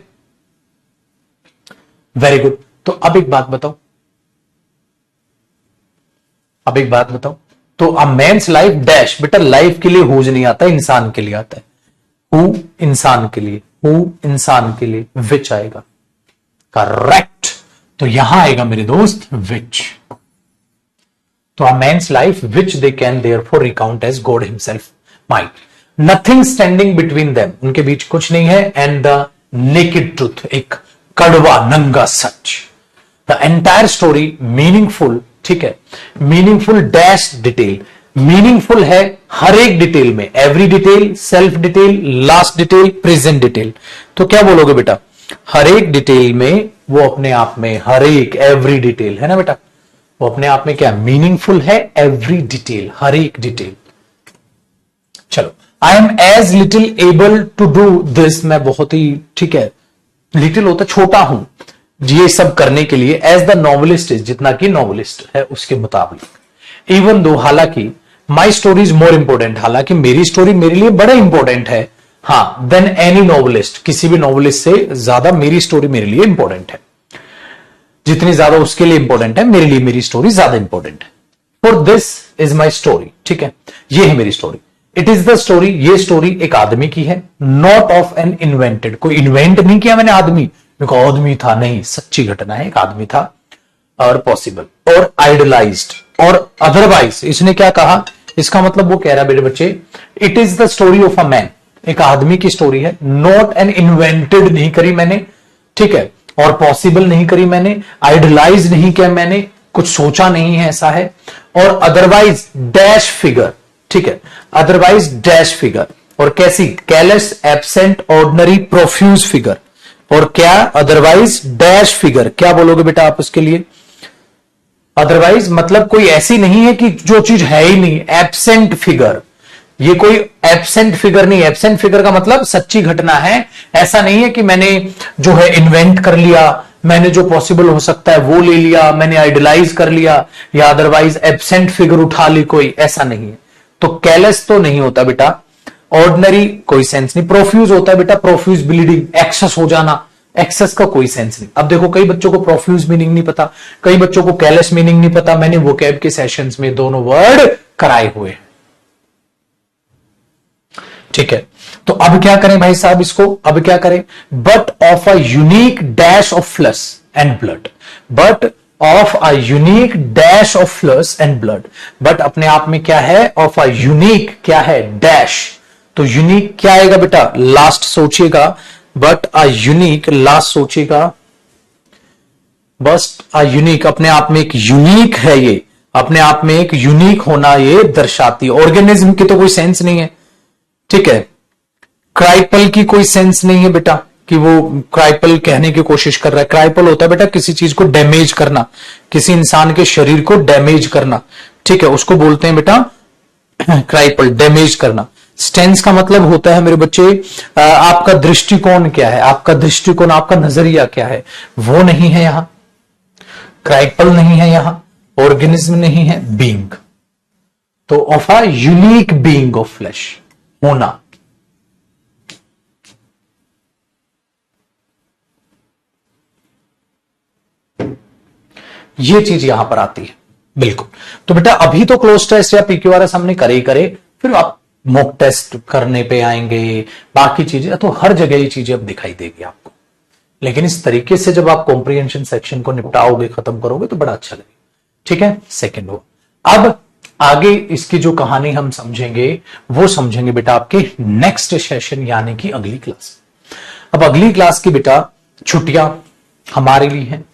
वेरी गुड। तो अब एक बात बताओ, अब एक बात बताओ, तो अ मैन्स लाइफ डैश, बेटा लाइफ के लिए हुज नहीं आता, इंसान के लिए आता है। हु इंसान के लिए, हु इंसान के लिए, विच आएगा, करेक्ट। तो यहां आएगा मेरे दोस्त विच। तो a man's life which they can therefore recount as God himself might, nothing standing between them, उनके बीच कुछ नहीं है, एंड द नेकेड ट्रूथ, एक कड़वा नंगा सच। द एंटायर स्टोरी मीनिंगफुल, ठीक है, मीनिंगफुल डैश डिटेल, मीनिंगफुल है हर एक डिटेल में, every detail, self detail, last detail, present detail. तो क्या बोलोगे बेटा, हर एक डिटेल में वो अपने आप में, हर एक एवरी डिटेल है ना बेटा, वो अपने आप में क्या मीनिंगफुल है, एवरी डिटेल, हर एक डिटेल। चलो, I am as little able to do this, मैं बहुत ही, ठीक है, लिटिल होता छोटा हूं ये सब करने के लिए, एज द नॉवलिस्ट इज, जितना कि नॉवलिस्ट है उसके मुताबिक। इवन दो, हालांकि my story is more important, हालांकि मेरी स्टोरी मेरे लिए बड़ा इंपॉर्टेंट है, हाँ, देन एनी नॉवलिस्ट, किसी भी नॉवलिस्ट से ज्यादा मेरी स्टोरी मेरे लिए इंपॉर्टेंट है, जितनी ज्यादा उसके लिए इंपॉर्टेंट है मेरे लिए मेरी स्टोरी ज्यादा इंपॉर्टेंट है। For this is my story, ठीक है, ये है मेरी story. It is the story, ये स्टोरी एक आदमी की है, नॉट ऑफ एन इन्वेंटेड, कोई इन्वेंट नहीं किया मैंने आदमी, देखो आदमी था, नहीं, सच्ची घटना है, एक आदमी था, और पॉसिबल और आइडलाइज्ड और अदरवाइज। इसने क्या कहा, इसका मतलब वो कह रहा है बेटे बच्चे, it is the story of a man, एक आदमी की स्टोरी है, नॉट एन इन्वेंटेड नहीं करी मैंने, ठीक है, और पॉसिबल नहीं करी मैंने, आइडलाइज नहीं किया मैंने, कुछ सोचा नहीं है ऐसा है, और अदरवाइज डैश फिगर, ठीक है, अदरवाइज डैश फिगर, और कैसी, कैलेस, एब्सेंट, ऑर्डिनरी, प्रोफ्यूज फिगर, और क्या अदरवाइज डैश फिगर, क्या बोलोगे बेटा आप उसके लिए, अदरवाइज मतलब कोई ऐसी नहीं है कि जो चीज है ही नहीं, एब्सेंट फिगर, ये कोई एब्सेंट फिगर नहीं। एब्सेंट फिगर का मतलब सच्ची घटना है। ऐसा नहीं है कि मैंने जो है इन्वेंट कर लिया, मैंने जो पॉसिबल हो सकता है वो ले लिया, मैंने आइडियलाइज कर लिया, या अदरवाइज एब्सेंट फिगर उठा ली कोई, ऐसा नहीं है। तो कैलेस तो नहीं होता बेटा। ऑर्डिनरी कोई सेंस नहीं। प्रोफ्यूज होता है बेटा, प्रोफ्यूज ब्लीडिंग, एक्सेस हो जाना, एक्सेस का कोई सेंस नहीं। अब देखो कई बच्चों को प्रोफ्यूज मीनिंग नहीं पता, कई बच्चों को कैलेस मीनिंग नहीं पता। मैंने वोकैब के सेशंस में दोनों वर्ड कराए हुए हैं, ठीक है। तो अब क्या करें भाई साहब इसको, अब क्या करें? But of a unique dash of flush and blood, but of a unique dash of flush and blood. But अपने आप में क्या है? ऑफ अ यूनिक क्या है? डैश। तो यूनिक क्या आएगा बेटा? लास्ट सोचिएगा। बट अ यूनिक, लास्ट सोचिएगा। बस अ यूनिक अपने आप में एक यूनिक है, ये अपने आप में एक यूनिक होना ये दर्शाती है। ऑर्गेनिज्म की तो कोई सेंस नहीं है, ठीक है। क्राइपल की कोई सेंस नहीं है बेटा कि वो क्राइपल कहने की कोशिश कर रहा है। क्राइपल होता है बेटा किसी चीज को डैमेज करना, किसी इंसान के शरीर को डैमेज करना, ठीक है, उसको बोलते हैं बेटा क्राइपल, डैमेज करना। स्टेंस का मतलब होता है मेरे बच्चे आपका दृष्टिकोण क्या है, आपका दृष्टिकोण, आपका नजरिया क्या है, वो नहीं है यहां। क्राइपल नहीं है यहां, ऑर्गेनिज्म नहीं है, बीइंग। तो of a unique being of flash, होना। ये चीज यहां पर आती है, बिल्कुल। तो बेटा अभी तो क्लोज टेस्ट या पीक्यूआरएस हमने करे ही करे, फिर आप मॉक टेस्ट करने पे आएंगे, बाकी चीजें तो हर जगह ये चीजें अब दिखाई देगी आपको। लेकिन इस तरीके से जब आप कॉम्प्रिहेंशन सेक्शन को निपटाओगे, खत्म करोगे, तो बड़ा अच्छा लगेगा, ठीक है। सेकेंड वो। अब आगे इसकी जो कहानी हम समझेंगे वो समझेंगे बेटा आपके नेक्स्ट सेशन यानी कि अगली क्लास। अब अगली क्लास की बेटा छुट्टियां हमारे लिए हैं,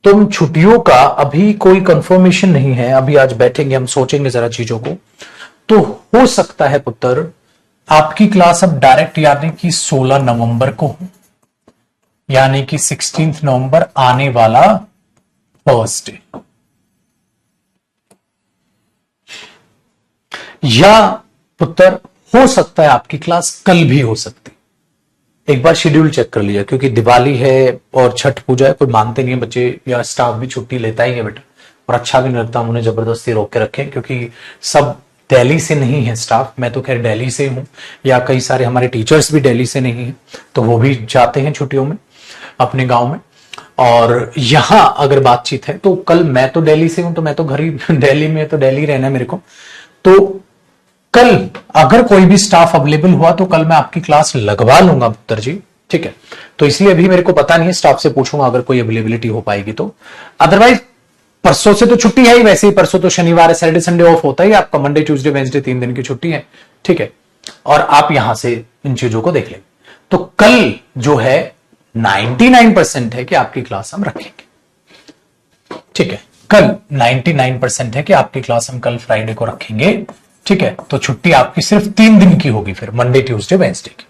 तो उन छुट्टियों का अभी कोई कंफर्मेशन नहीं है। अभी आज बैठेंगे हम, सोचेंगे जरा चीजों को। तो हो सकता है पुत्र आपकी क्लास अब डायरेक्ट यानी कि 16 नवंबर को हो, यानी कि 16 नवंबर आने वाला थर्सडे, या पुत्र हो सकता है आपकी क्लास कल भी हो सकती। एक बार शेड्यूल चेक कर लिया, क्योंकि दिवाली है और छठ पूजा है, कोई मानते नहीं है बच्चे, या स्टाफ भी छुट्टी लेता ही है बेटा, और अच्छा भी नहीं लगता हम उन्हें जबरदस्ती रोक के रखें, क्योंकि सब दिल्ली से नहीं है स्टाफ। मैं तो खैर दिल्ली से हूं, या कई सारे हमारे टीचर्स भी दिल्ली से नहीं है, तो वो भी जाते हैं छुट्टियों में अपने गांव में। और यहां अगर बातचीत है तो कल मैं तो दिल्ली से हूं, तो मैं तो घर ही दिल्ली में, तो दिल्ली रहना है मेरे को। तो कल अगर कोई भी स्टाफ अवेलेबल हुआ तो कल मैं आपकी क्लास लगवा लूंगा पुत्र जी, ठीक है। तो इसलिए अभी मेरे को पता नहीं है, स्टाफ से पूछूंगा अगर कोई अवेलेबिलिटी हो पाएगी तो। अदरवाइज परसों से तो छुट्टी है ही, वैसे ही परसों तो शनिवार है, सैटरडे संडे ऑफ होता है आपका, मंडे ट्यूसडे वेंसडे 3 दिन की छुट्टी है, ठीक है। और आप यहां से इन चीजों को देख लेंगे। तो कल जो है 99% है कि आपकी क्लास हम रखेंगे, ठीक है। कल 99% है कि आपकी क्लास हम कल फ्राइडे को रखेंगे, ठीक है। तो छुट्टी आपकी सिर्फ 3 दिन की होगी, फिर मंडे ट्यूसडे वेंसडे की,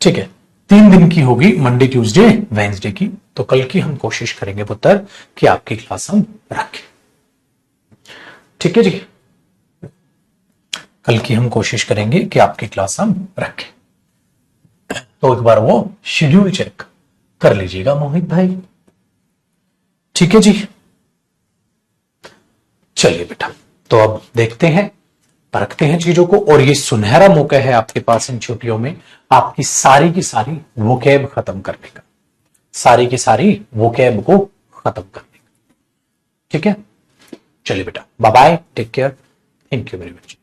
ठीक है। 3 दिन की होगी, मंडे ट्यूसडे वेंसडे की। तो कल की हम कोशिश करेंगे पुत्र कि आपकी क्लास हम रखें, ठीक है जी। कल की हम कोशिश करेंगे कि आपकी क्लास हम रखें। तो एक बार वो शेड्यूल चेक कर लीजिएगा मोहित भाई, ठीक है जी। चलिए बेटा, तो अब देखते हैं, परखते हैं चीजों को, और ये सुनहरा मौका है आपके पास इन छुट्टियों में आपकी सारी की सारी वोकैब खत्म करने का, सारी की सारी वोकैब को खत्म करने का, ठीक है। चलिए बेटा, bye bye, take care, thank you very much.